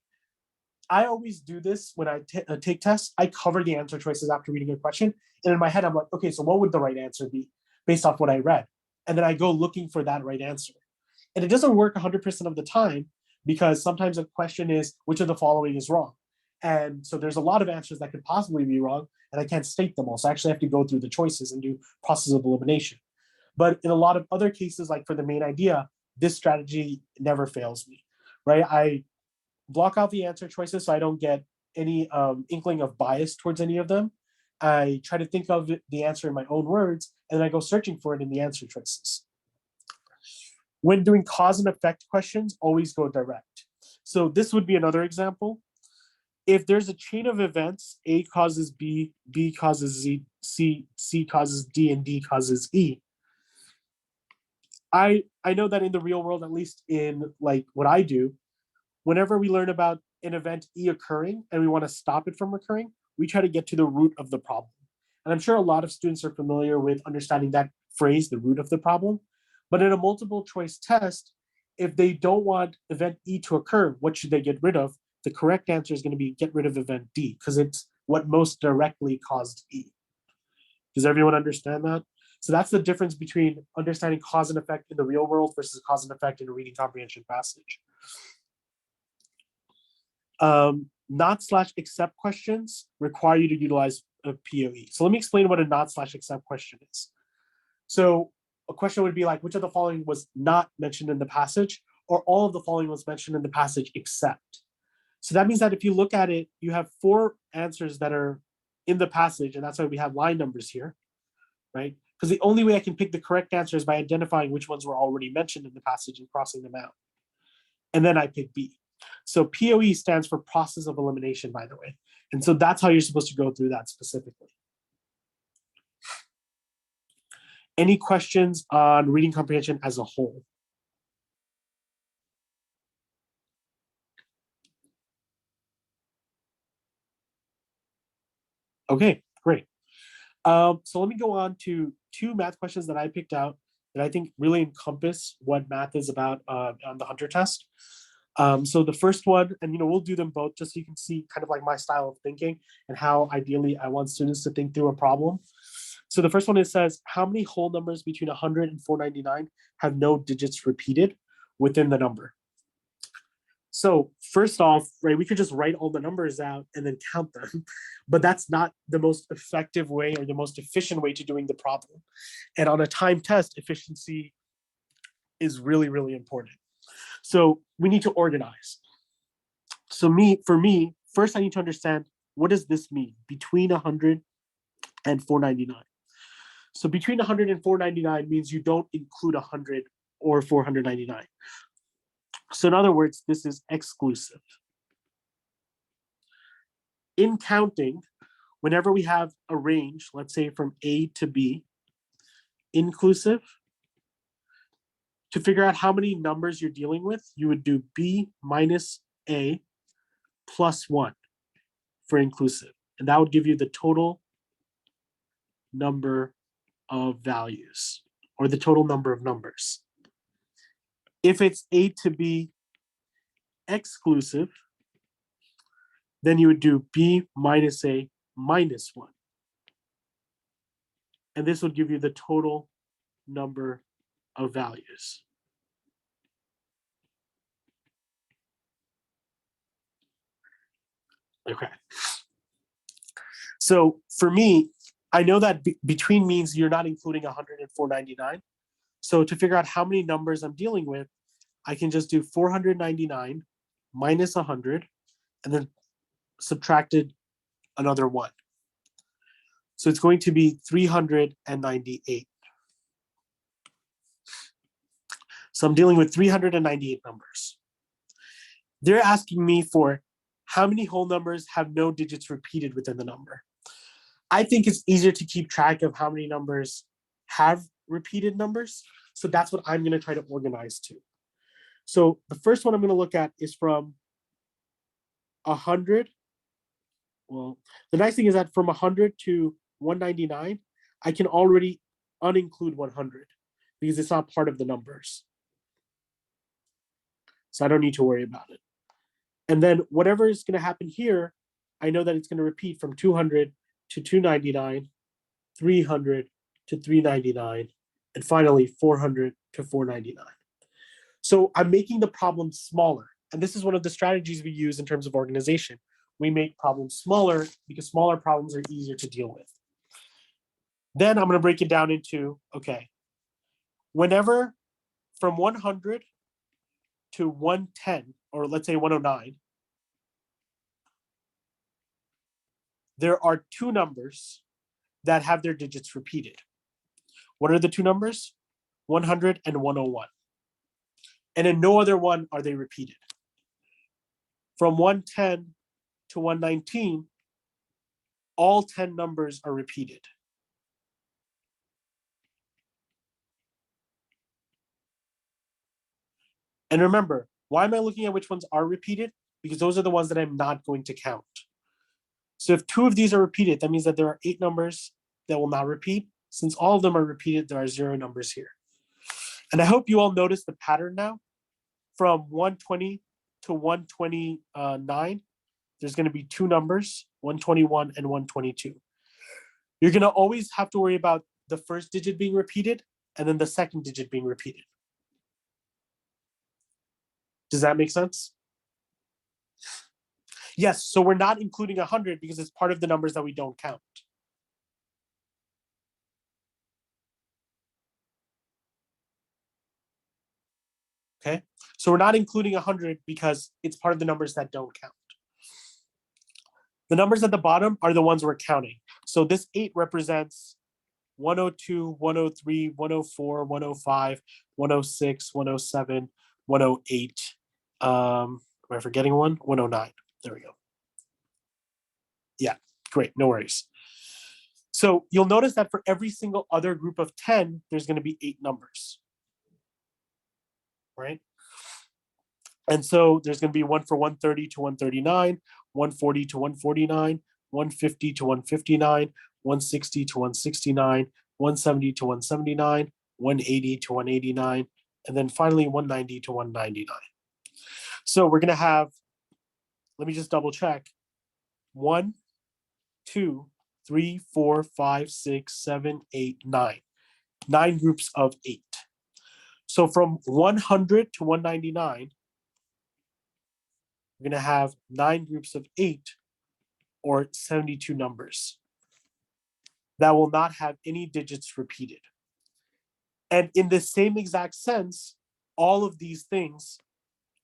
I always do this when I take tests. I cover the answer choices after reading a question. And in my head, I'm like, okay, so what would the right answer be based off what I read? And then I go looking for that right answer. And it doesn't work 100% of the time because sometimes a question is, which of the following is wrong? And so there's a lot of answers that could possibly be wrong, and I can't state them all. So I actually have to go through the choices and do process of elimination. But in a lot of other cases, like for the main idea, this strategy never fails me, right? I block out the answer choices so I don't get any inkling of bias towards any of them. I try to think of the answer in my own words, and then I go searching for it in the answer choices. When doing cause and effect questions, always go direct. So this would be another example. If there's a chain of events, A causes B, B causes C, C causes D, and D causes E. I know that in the real world, at least in like what I do, whenever we learn about an event E occurring and we want to stop it from occurring, we try to get to the root of the problem. And I'm sure a lot of students are familiar with understanding that phrase, the root of the problem. But in a multiple choice test, if they don't want event E to occur, what should they get rid of? The correct answer is going to be get rid of event D because it's what most directly caused E. Does everyone understand that? So that's the difference between understanding cause and effect in the real world versus cause and effect in a reading comprehension passage. Not/except questions require you to utilize a POE. So let me explain what a not/except question is. So a question would be like, which of the following was not mentioned in the passage, or all of the following was mentioned in the passage except. So that means that if you look at it, you have 4 answers that are in the passage, and that's why we have line numbers here, right? Because the only way I can pick the correct answer is by identifying which ones were already mentioned in the passage and crossing them out. And then I pick B. So POE stands for process of elimination, by the way. And so that's how you're supposed to go through that specifically. Any questions on reading comprehension as a whole? Okay, great. So let me go on to 2 math questions that I picked out that I think really encompass what math is about on the Hunter test. So the first one, and we'll do them both just so you can see kind of like my style of thinking and how ideally I want students to think through a problem. So the first one, it says, how many whole numbers between 100 and 499 have no digits repeated within the number? So first off, right, we could just write all the numbers out and then count them, but that's not the most effective way or the most efficient way to doing the problem. And on a time test, efficiency is really, really important. So we need to organize. So for me, first I need to understand, what does this mean between 100 and 499? So between 100 and 499 means you don't include 100 or 499. So in other words, this is exclusive. In counting, whenever we have a range, let's say from A to B, inclusive, to figure out how many numbers you're dealing with, you would do B minus A plus 1 for inclusive. And that would give you the total number of values, or the total number of numbers. If it's A to B exclusive, then you would do B minus A minus 1. And this would give you the total number of values. Okay. So for me, I know that between means you're not including 100 and 499. So to figure out how many numbers I'm dealing with, I can just do 499 minus 100 and then subtracted another 1. So it's going to be 398. So I'm dealing with 398 numbers. They're asking me for how many whole numbers have no digits repeated within the number. I think it's easier to keep track of how many numbers have repeated numbers. So that's what I'm going to try to organize to. So the first one I'm going to look at is from 100. Well, the nice thing is that from 100 to 199, I can already uninclude 100 because it's not part of the numbers. So I don't need to worry about it. And then whatever is going to happen here, I know that it's going to repeat from 200 to 299, 300 to 399, and finally 400 to 499. So I'm making the problem smaller. And this is one of the strategies we use in terms of organization. We make problems smaller because smaller problems are easier to deal with. Then I'm going to break it down into, okay, whenever from 100 to 110, or let's say 109, there are 2 numbers that have their digits repeated. What are the 2 numbers? 100 and 101. And in no other one are they repeated. From 110 to 119, all 10 numbers are repeated. And remember, why am I looking at which ones are repeated? Because those are the ones that I'm not going to count. So if 2 of these are repeated, that means that there are 8 numbers that will not repeat. Since all of them are repeated, there are 0 numbers here. And I hope you all notice the pattern now. From 120 to 129, there's going to be 2 numbers, 121 and 122. You're going to always have to worry about the first digit being repeated and then the second digit being repeated. Does that make sense? Yes, so we're not including 100 because it's part of the numbers that we don't count. Okay, so we're not including 100 because it's part of the numbers that don't count. The numbers at the bottom are the ones we're counting. So this 8 represents 102, 103, 104, 105, 106, 107, 108, Am I forgetting one? 109. There we go. Yeah, great, no worries. So you'll notice that for every single other group of 10, there's going to be 8 numbers, right? And so there's going to be one for 130 to 139, 140 to 149, 150 to 159, 160 to 169, 170 to 179, 180 to 189, and then finally 190 to 199. So we're going to have, let me just double check, 1, 2, 3, 4, 5, 6, 7, 8, 9. 9 groups of 8. So from 100 to 199, we're going to have 9 groups of 8, or 72 numbers that will not have any digits repeated. And in the same exact sense, all of these things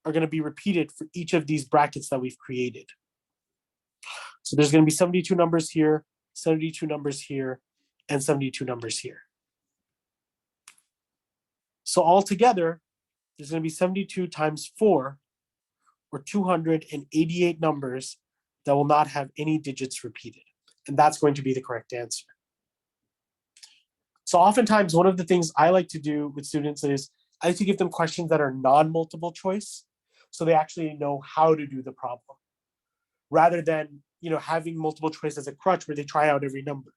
are going to be repeated for each of these brackets that we've created. So there's going to be 72 numbers here, 72 numbers here, and 72 numbers here. So altogether, there's going to be 72 times 4, or 288 numbers that will not have any digits repeated. And that's going to be the correct answer. So oftentimes, one of the things I like to do with students is I like to give them questions that are non-multiple choice, so they actually know how to do the problem, rather than having multiple choice as a crutch where they try out every number.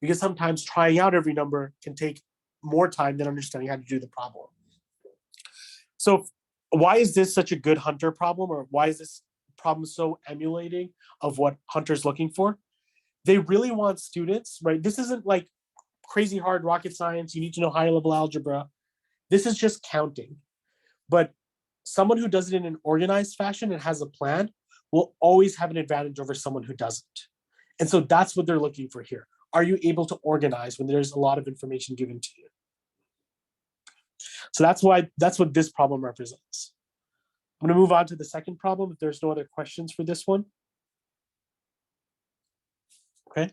Because sometimes trying out every number can take more time than understanding how to do the problem. So why is this such a good Hunter problem, or why is this problem so emulating of what Hunter's looking for? They really want students, right? This isn't like crazy hard rocket science. You need to know higher level algebra. This is just counting. But someone who does it in an organized fashion and has a plan will always have an advantage over someone who doesn't. And so that's what they're looking for here. Are you able to organize when there's a lot of information given to you? So that's what this problem represents. I'm going to move on to the second problem if there's no other questions for this one. Okay.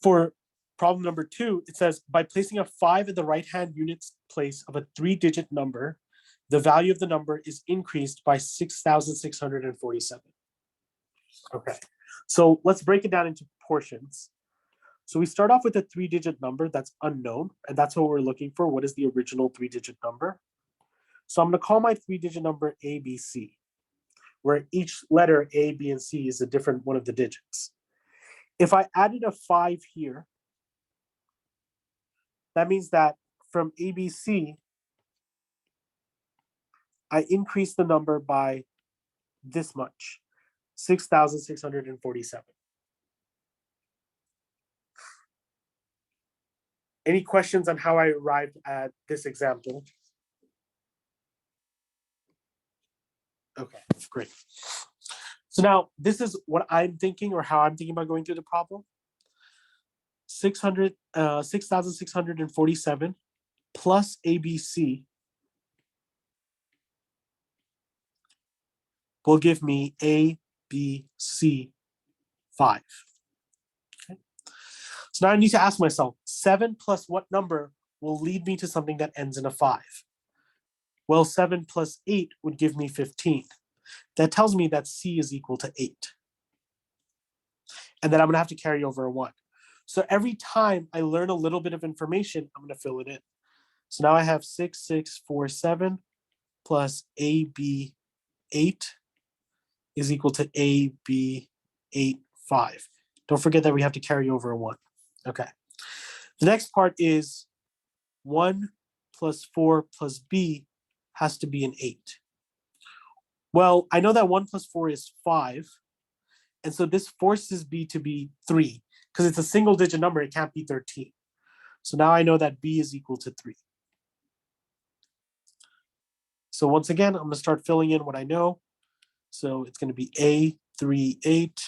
For problem number 2, it says, by placing a 5 at the right-hand units place of a 3-digit number, the value of the number is increased by 6,647. Okay, so let's break it down into portions. So we start off with a 3-digit number that's unknown, and that's what we're looking for. What is the original 3-digit number? So I'm going to call my 3-digit number ABC, where each letter A, B, and C is a different one of the digits. If I added a 5 here, that means that from ABC, I increase the number by this much, 6,647. Any questions on how I arrived at this example? Okay, great. So now this is what I'm thinking, or how I'm thinking about going through the problem. 6,647 plus ABC will give me A, B, C, 5. Okay. So now I need to ask myself, 7 plus what number will lead me to something that ends in a 5? Well, 7 plus 8 would give me 15. That tells me that C is equal to 8. And then I'm going to have to carry over a 1. So every time I learn a little bit of information, I'm going to fill it in. So now I have 6,647 plus AB 8 is equal to AB 8, 5. Don't forget that we have to carry over a 1. Okay. The next part is 1 plus 4 plus B has to be an 8. Well, I know that 1 plus 4 is 5. And so this forces B to be 3. Because it's a single digit number, it can't be 13. So now I know that B is equal to 3. So once again, I'm going to start filling in what I know. So it's going to be A38,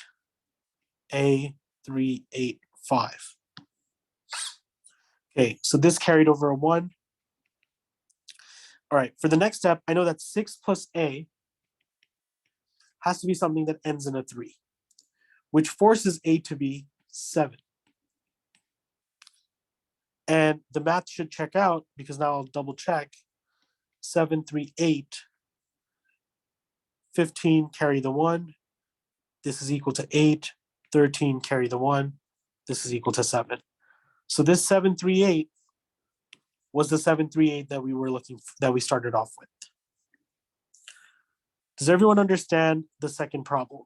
A385. Okay, so this carried over a 1. All right, for the next step, I know that 6 plus A has to be something that ends in a 3, which forces A to be 7. And the math should check out, because now I'll double check. 7, 3, 8 15, carry the 1. This is equal to 8. 13, carry the 1. This is equal to 7. So this 738 was the 738 that we started off with. Does everyone understand the second problem?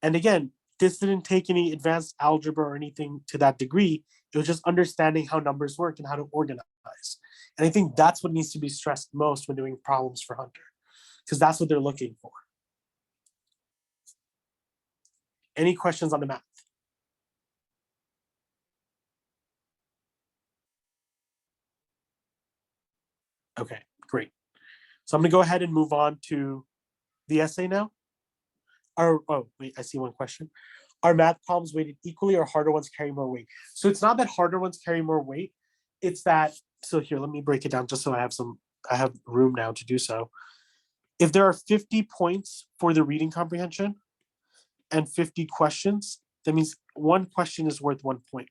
And again, this didn't take any advanced algebra or anything to that degree. It was just understanding how numbers work and how to organize. And I think that's what needs to be stressed most when doing problems for Hunter, because that's what they're looking for. Any questions on the math? Okay, great. So I'm going to go ahead and move on to the essay now. Oh, wait, I see one question. Are math problems weighted equally or harder ones carry more weight? So it's not that harder ones carry more weight. It's that, so here, let me break it down just so I have room now to do so. If there are 50 points for the reading comprehension and 50 questions, that means one question is worth 1 point.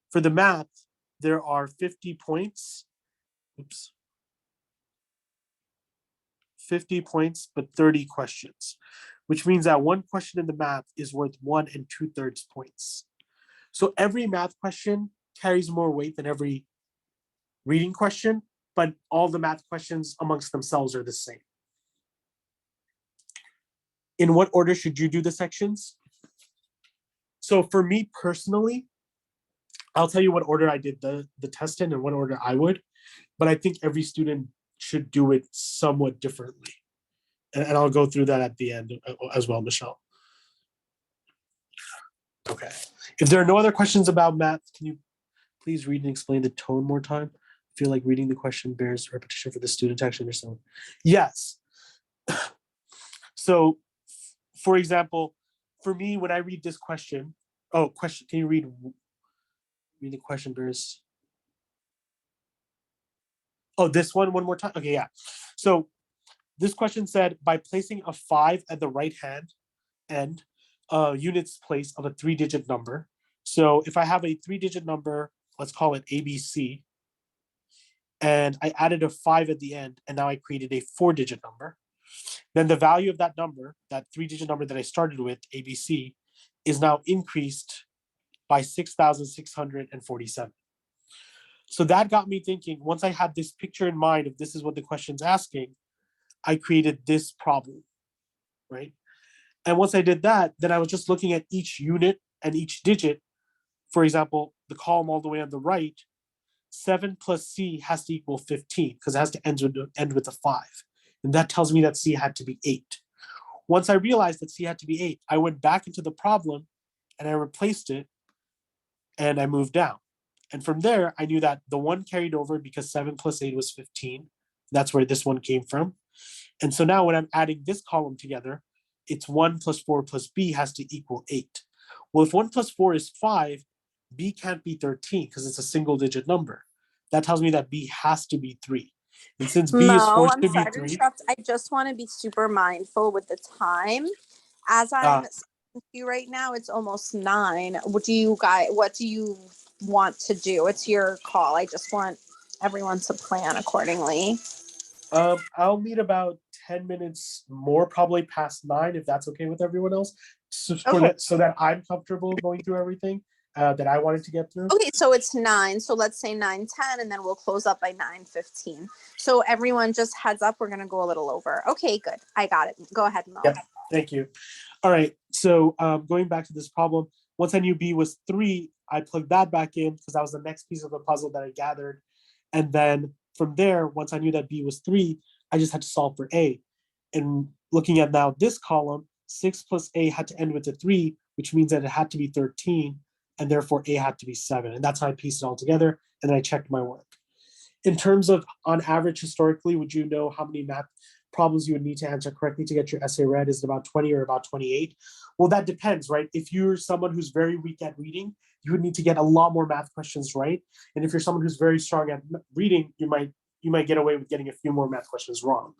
For the math, there are 50 points. Oops. 50 points, but 30 questions, which means that one question in the math is worth 1 2/3 points. So every math question carries more weight than every reading question, but all the math questions amongst themselves are the same. In what order should you do the sections? So for me personally, I'll tell you what order I did the test in and what order I would, but I think every student should do it somewhat differently. And I'll go through that at the end as well, Michelle. Okay. If there are no other questions about math, can you please read and explain the tone more time? I feel like reading the question bears repetition for the student to actually understand. Yes. So, for example, for me, when I read this question, question, can you read the question bears? Oh, this one more time? Okay, yeah. So this question said, by placing a 5 at the right hand end, units place of a 3-digit number. So if I have a 3-digit number, let's call it ABC, and I added a 5 at the end, and now I created a 4-digit number, then the value of that number, that 3-digit number that I started with, ABC, is now increased by 6,647. So that got me thinking, once I had this picture in mind of this is what the question's asking, I created this problem, right? And once I did that, then I was just looking at each unit and each digit. For example, the column all the way on the right, 7 plus C has to equal 15 because it has to end with a 5. And that tells me that C had to be 8. Once I realized that C had to be 8, I went back into the problem and I replaced it and I moved down. And from there, I knew that the 1 carried over because 7 plus 8 was 15. That's where this one came from. And so now when I'm adding this column together, it's 1 plus 4 plus B has to equal 8. Well, if 1 plus 4 is 5, B can't be 13 because it's a single digit number. That tells me that B has to be 3. And since B is forced I'm to be sorry to 3, interrupt. I just want to be super mindful with the time. As I'm speaking to you right now, it's almost 9. What do you want to do? It's your call. I just want everyone to plan accordingly. I'll need about 10 minutes more, probably past 9, if that's okay with everyone else, so that I'm comfortable going through everything that I wanted to get through. Okay, so it's 9. So let's say 9:10, and then we'll close up by 9:15. So everyone, just heads up, we're gonna go a little over. Okay, good. I got it. Go ahead, Mo. Yep, thank you. All right. So going back to this problem, once I knew B was 3, I plugged that back in because that was the next piece of the puzzle that I gathered, and then from there, once I knew that B was 3, I just had to solve for A. And looking at now this column, 6 plus A had to end with a 3, which means that it had to be 13, and therefore A had to be 7. And that's how I pieced it all together, and then I checked my work. In terms of, on average, historically, would you know how many math problems you would need to answer correctly to get your essay read? Is it about 20 or about 28? Well, that depends, right? If you're someone who's very weak at reading, you would need to get a lot more math questions right. And if you're someone who's very strong at reading, you might get away with getting a few more math questions wrong.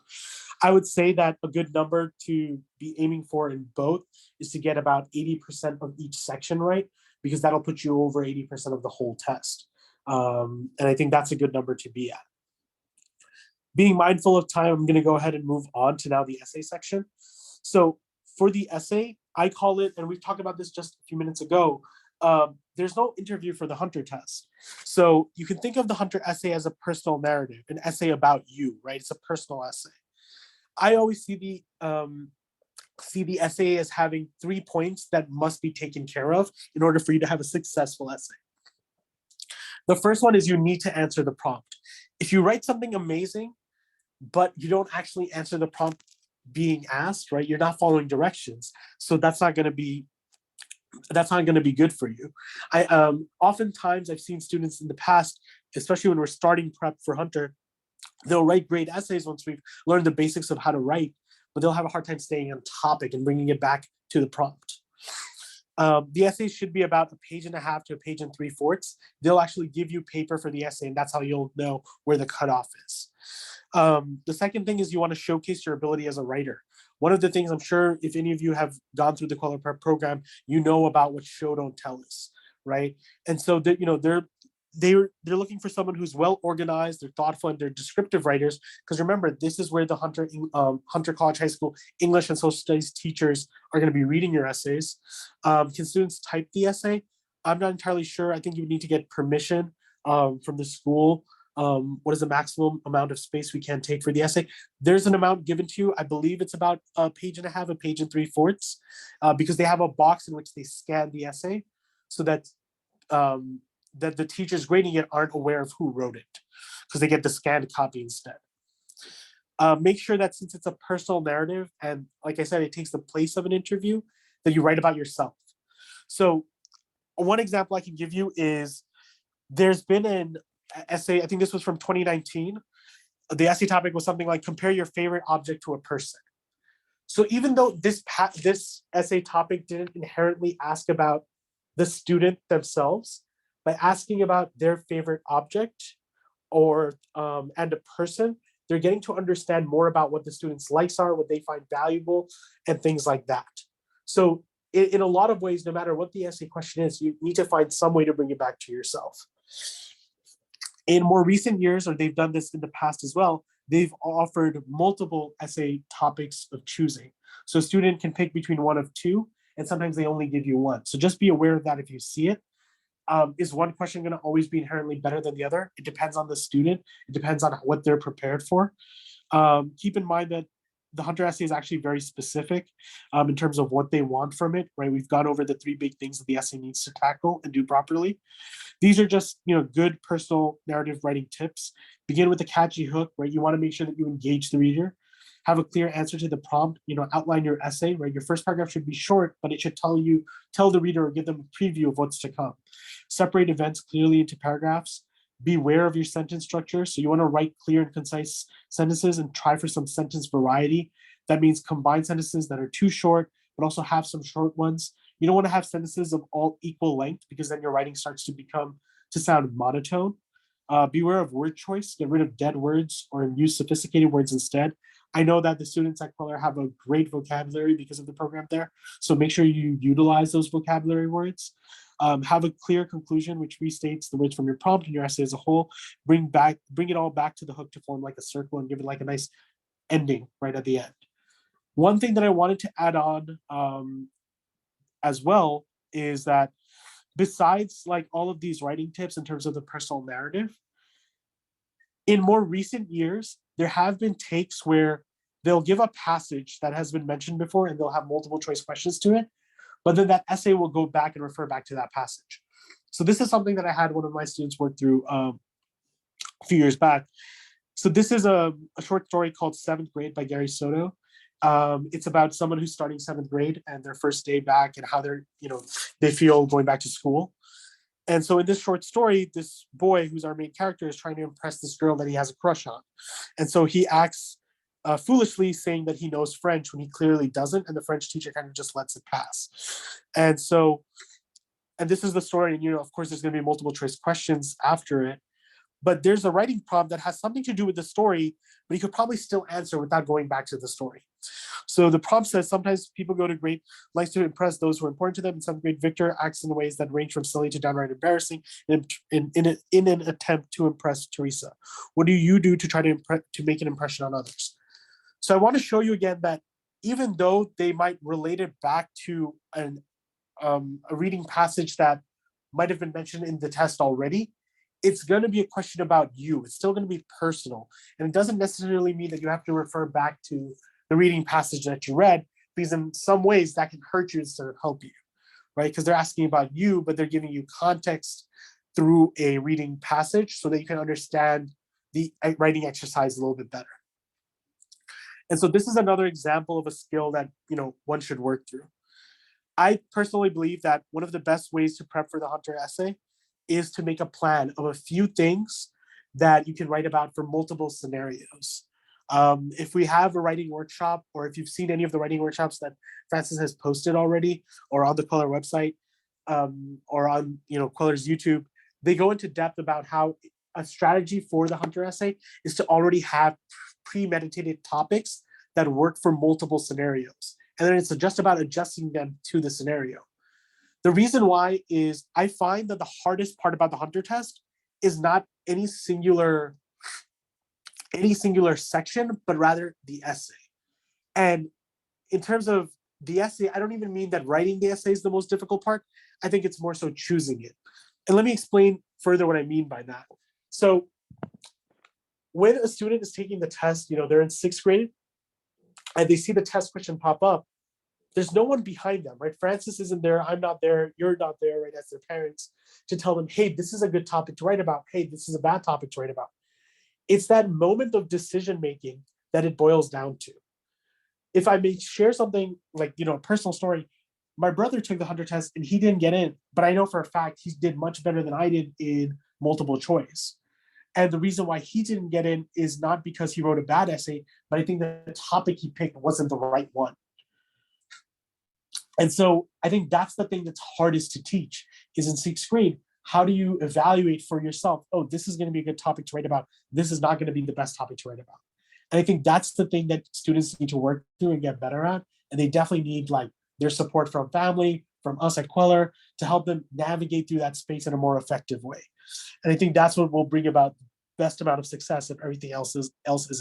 I would say that a good number to be aiming for in both is to get about 80% of each section right, because that'll put you over 80% of the whole test. And I think that's a good number to be at. Being mindful of time, I'm going to go ahead and move on to now the essay section. So for the essay, I call it, and we talked about this just a few minutes ago, there's no interview for the Hunter test. So you can think of the Hunter essay as a personal narrative, an essay about you, right? It's a personal essay. I always see the essay as having 3 points that must be taken care of in order for you to have a successful essay. The first one is you need to answer the prompt. If you write something amazing, but you don't actually answer the prompt being asked, right? You're not following directions. So that's not going to be good for you. Oftentimes I've seen students in the past, especially when we're starting prep for Hunter, they'll write great essays once we've learned the basics of how to write, but they'll have a hard time staying on topic and bringing it back to the prompt. The essay should be about 1.5 pages to 1 3/4 pages. They'll actually give you paper for the essay, and that's how you'll know where the cutoff is. The second thing is you want to showcase your ability as a writer. One of the things, I'm sure if any of you have gone through the Kweller Prep program, you know about what show don't tell is, right? And so they're looking for someone who's well organized, they're thoughtful, and they're descriptive writers. Because remember, this is where the Hunter College High School English and Social Studies teachers are going to be reading your essays. Can students type the essay? I'm not entirely sure. I think you would need to get permission from the school. What is the maximum amount of space we can take for the essay? There's an amount given to you. I believe it's about 1.5 pages, 1 3/4 pages, because they have a box in which they scan the essay so that that the teachers grading it aren't aware of who wrote it, because they get the scanned copy instead. Make sure that since it's a personal narrative, and like I said, it takes the place of an interview, that you write about yourself. So one example I can give you is there's been an essay, I think this was from 2019. The essay topic was something like compare your favorite object to a person. So even though this essay topic didn't inherently ask about the student themselves, by asking about their favorite object or and a person, they're getting to understand more about what the students' likes are, what they find valuable, and things like that. So in a lot of ways, no matter what the essay question is, you need to find some way to bring it back to yourself. In more recent years, or they've done this in the past as well, they've offered multiple essay topics of choosing. So a student can pick between one of two, and sometimes they only give you one. So just be aware of that if you see it. Is one question going to always be inherently better than the other? It depends on the student. It depends on what they're prepared for. Keep in mind that the Hunter essay is actually very specific in terms of what they want from it, right? We've gone over the 3 big things that the essay needs to tackle and do properly. These are just, good personal narrative writing tips. Begin with a catchy hook, right? You want to make sure that you engage the reader. Have a clear answer to the prompt, outline your essay, right? Your first paragraph should be short, but it should tell the reader or give them a preview of what's to come. Separate events clearly into paragraphs. Beware of your sentence structure. So you want to write clear and concise sentences and try for some sentence variety. That means combine sentences that are too short, but also have some short ones. You don't want to have sentences of all equal length, because then your writing starts to sound monotone. Beware of word choice. Get rid of dead words or use sophisticated words instead. I know that the students at Kweller have a great vocabulary because of the program there. So make sure you utilize those vocabulary words. Have a clear conclusion, which restates the words from your prompt and your essay as a whole. Bring it all back to the hook to form like a circle and give it like a nice ending right at the end. One thing that I wanted to add on as well is that besides like all of these writing tips in terms of the personal narrative, in more recent years, there have been takes where they'll give a passage that has been mentioned before and they'll have multiple choice questions to it, but then that essay will go back and refer back to that passage. So this is something that I had one of my students work through a few years back. So this is a short story called 7th Grade by Gary Soto. It's about someone who's starting 7th grade and their first day back and how they feel going back to school. And so in this short story, this boy, who's our main character, is trying to impress this girl that he has a crush on. And so he acts foolishly, saying that he knows French when he clearly doesn't, and the French teacher kind of just lets it pass. And this is the story, and of course there's going to be multiple choice questions after it, but there's a writing prompt that has something to do with the story, but he could probably still answer without going back to the story. So the prompt says, sometimes people go to great lengths to impress those who are important to them. In some grade, Victor acts in ways that range from silly to downright embarrassing in an attempt to impress Teresa. What do you do to try to make an impression on others? So I want to show you again that even though they might relate it back to a reading passage that might have been mentioned in the test already, it's going to be a question about you. It's still going to be personal. And it doesn't necessarily mean that you have to refer back to the reading passage that you read, because in some ways that can hurt you instead of help you, right? Because they're asking about you, but they're giving you context through a reading passage so that you can understand the writing exercise a little bit better. And so this is another example of a skill that, one should work through. I personally believe that one of the best ways to prep for the Hunter essay is to make a plan of a few things that you can write about for multiple scenarios. If we have a writing workshop, or if you've seen any of the writing workshops that Francis has posted already, or on the Kweller website, or on Kweller's YouTube, they go into depth about how a strategy for the Hunter essay is to already have premeditated topics that work for multiple scenarios. And then it's just about adjusting them to the scenario. The reason why is I find that the hardest part about the Hunter test is not any singular section, but rather the essay. And in terms of the essay, I don't even mean that writing the essay is the most difficult part. I think it's more so choosing it. And let me explain further what I mean by that. So when a student is taking the test, they're in 6th grade, and they see the test question pop up, there's no one behind them, right? Francis isn't there, I'm not there, you're not there, right, as their parents, to tell them, hey, this is a good topic to write about, hey, this is a bad topic to write about. It's that moment of decision making that it boils down to. If I may share something like, a personal story, my brother took the Hunter test and he didn't get in, but I know for a fact he did much better than I did in multiple choice. And the reason why he didn't get in is not because he wrote a bad essay, but I think the topic he picked wasn't the right one. And so I think that's the thing that's hardest to teach is in 6th grade. How do you evaluate for yourself? Oh, this is going to be a good topic to write about. This is not going to be the best topic to write about. And I think that's the thing that students need to work through and get better at. And they definitely need their support from family, from us at Kweller, to help them navigate through that space in a more effective way. And I think that's what will bring about the best amount of success if everything else is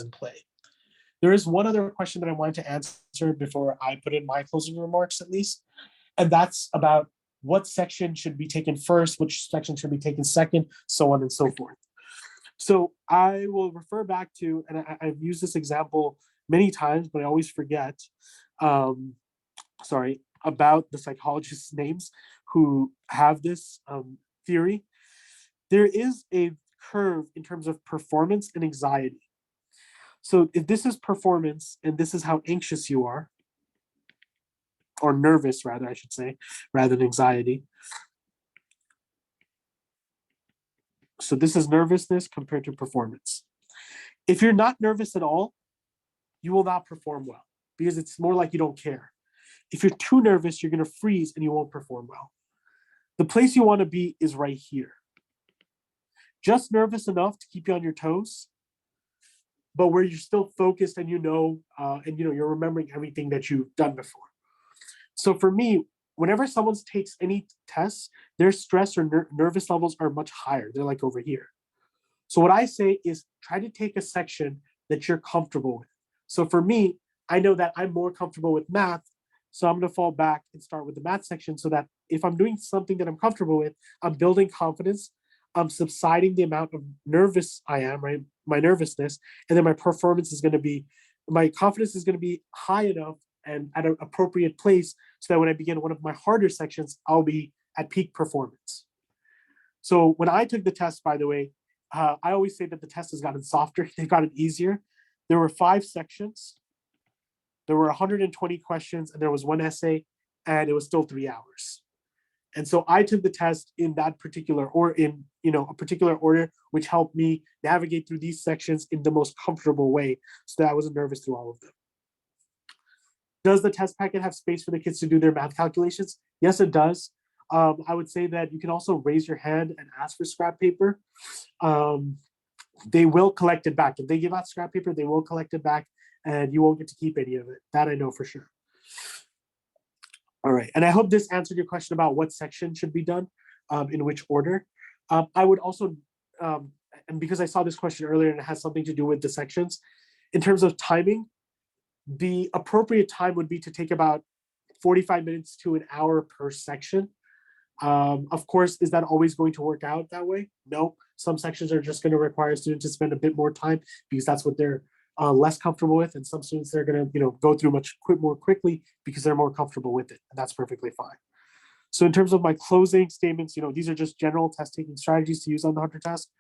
in play. There is one other question that I wanted to answer before I put in my closing remarks, at least. And that's about what section should be taken first, which section should be taken second, so on and so forth. So I will refer back to, and I've used this example many times, but I always forget, about the psychologists' names who have this theory. There is a curve in terms of performance and anxiety. So if this is performance and this is how anxious you are, or nervous rather, I should say, rather than anxiety. So this is nervousness compared to performance. If you're not nervous at all, you will not perform well because it's more like you don't care. If you're too nervous, you're going to freeze and you won't perform well. The place you want to be is right here. Just nervous enough to keep you on your toes, but where you're still focused and you're remembering everything that you've done before. So for me, whenever someone takes any tests, their stress or nervous levels are much higher. They're like over here. So what I say is try to take a section that you're comfortable with. So for me, I know that I'm more comfortable with math, so I'm going to fall back and start with the math section so that if I'm doing something that I'm comfortable with, I'm building confidence, I'm subsiding the amount of nervous I am, right? My nervousness, and then my confidence is going to be high enough and at an appropriate place so that when I begin one of my harder sections, I'll be at peak performance. So when I took the test, by the way, I always say that the test has gotten softer. They've gotten easier. There were 5 sections. There were 120 questions, and there was 1 essay, and it was still 3 hours. And so I took the test in that particular, or in a particular order, which helped me navigate through these sections in the most comfortable way so that I wasn't nervous through all of them. Does the test packet have space for the kids to do their math calculations? Yes, it does. I would say that you can also raise your hand and ask for scrap paper. They will collect it back. If they give out scrap paper, they will collect it back and you won't get to keep any of it. That I know for sure. All right, and I hope this answered your question about what section should be done, in which order. I would also, and because I saw this question earlier and it has something to do with the sections, in terms of timing, the appropriate time would be to take about 45 minutes to an hour per section. Of course, is that always going to work out that way? No, some sections are just going to require students to spend a bit more time because that's what they're less comfortable with, and some students they're going to go through more quickly because they're more comfortable with it, and that's perfectly fine. So in terms of my closing statements, these are just general test taking strategies to use on the Hunter test,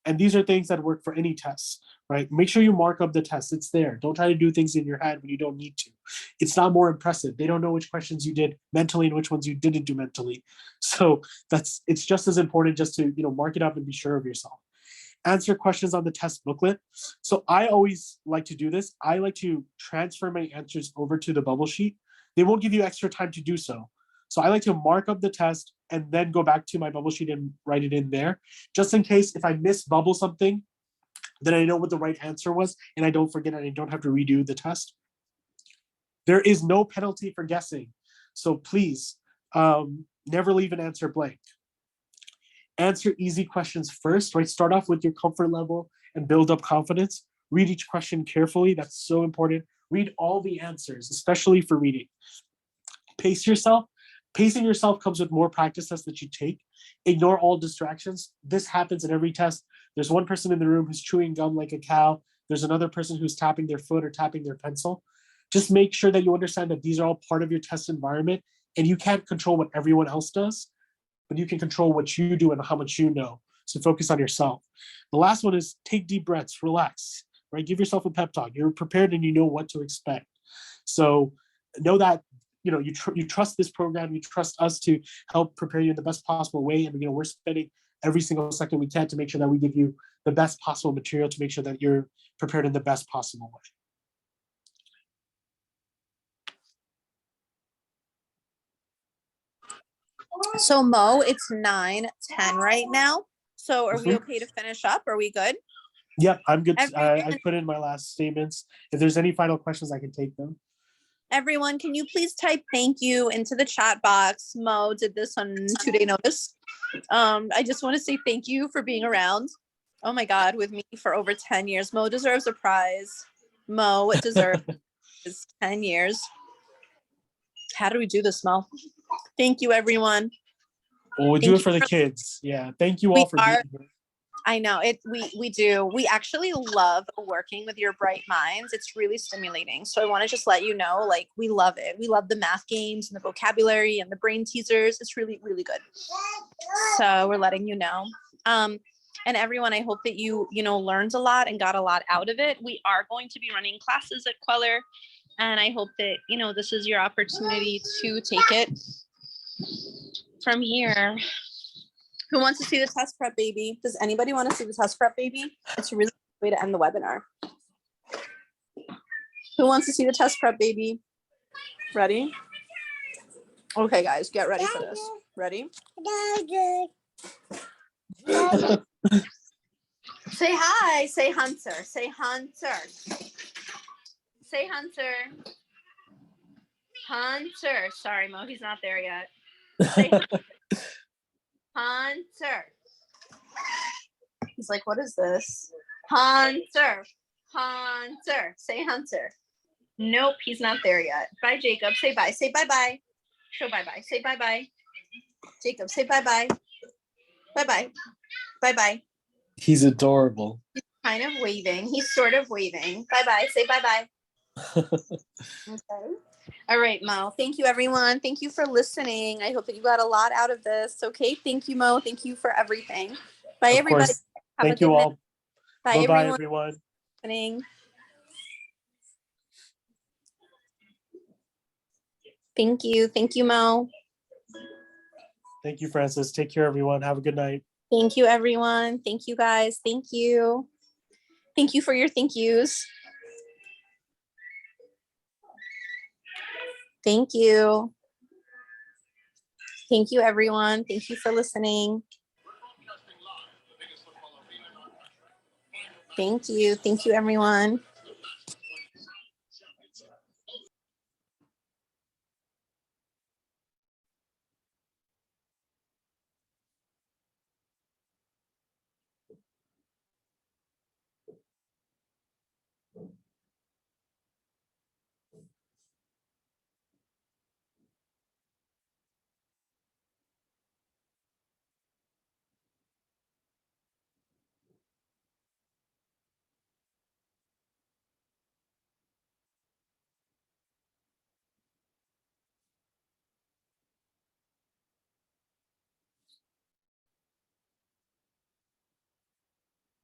and these are things that work for any tests, right? Make sure you mark up the test. It's there. Don't try to do things in your head when you don't need to. It's not more impressive. They don't know which questions you did mentally and which ones you didn't do mentally. So it's just as important just to, mark it up and be sure of yourself. Answer questions on the test booklet. So I always like to do this. I like to transfer my answers over to the bubble sheet. They won't give you extra time to do so. So I like to mark up the test and then go back to my bubble sheet and write it in there, just in case if I bubble something, then I know what the right answer was and I don't forget and I don't have to redo the test. There is no penalty for guessing. So please never leave an answer blank. Answer easy questions first, right? Start off with your comfort level and build up confidence. Read each question carefully. That's so important. Read all the answers, especially for reading. Pace yourself. Pacing yourself comes with more practice tests that you take. Ignore all distractions. This happens in every test. There's one person in the room who's chewing gum like a cow. There's another person who's tapping their foot or tapping their pencil. Just make sure that you understand that these are all part of your test environment, and you can't control what everyone else does, but you can control what you do and how much you know. So focus on yourself. The last one is take deep breaths, relax, right? Give yourself a pep talk. You're prepared and you know what to expect. So know that you trust this program, you trust us to help prepare you in the best possible way. And we're spending every single second we can to make sure that we give you the best possible material to make sure that you're prepared in the best possible way. So Mo, it's 9:10 right now. So are we okay to finish up? Are we good? Yep, I'm good. I put in my last statements. If there's any final questions, I can take them. Everyone, can you please type thank you into the chat box? Mo did this on 2-day notice. I just want to say thank you for being around. Oh my God, with me for over 10 years. Mo deserves a prize. Mo deserves 10 years. How do we do this, Mo? Thank you, everyone. Well, we do it for the kids. Yeah. Thank you all for being here. I know it. We do. We actually love working with your bright minds. It's really stimulating. So I want to just let you know, like, we love it. We love the math games and the vocabulary and the brain teasers. It's really, really good. So we're letting you know. And everyone, I hope that you learned a lot and got a lot out of it. We are going to be running classes at Kweller, and I hope that this is your opportunity to take it from here. Who wants to see the test prep baby? Does anybody want to see the test prep baby? It's a really good way to end the webinar. Who wants to see the test prep baby? Ready? Okay, guys, get ready for this. Ready? Say hi. Say Hunter. Say Hunter. Say Hunter. Hunter. Sorry, Mo, he's not there yet. Say Hunter. He's like, what is this? Hunter. Hunter. Say Hunter. Nope, he's not there yet. Bye, Jacob. Say bye. Say bye-bye. Show bye-bye. Say bye-bye. Jacob, say bye-bye. Bye-bye. Bye-bye. He's adorable. He's kind of waving. He's sort of waving. Bye-bye. Say bye-bye. Okay. All right, Mo. Thank you, everyone. Thank you for listening. I hope that you got a lot out of this. Okay. Thank you, Mo. Thank you for everything. Bye, Of everybody. course. Have Thank you all. Bye, Bye-bye, everyone. Thank you. Thank you, Mo. Thank you, Francis. Take care, everyone. Have a good night. Thank you, everyone. Thank you, guys. Thank you. Thank you for your thank yous. Thank you. Thank you, everyone. Thank you for listening. Thank you. Thank you, everyone.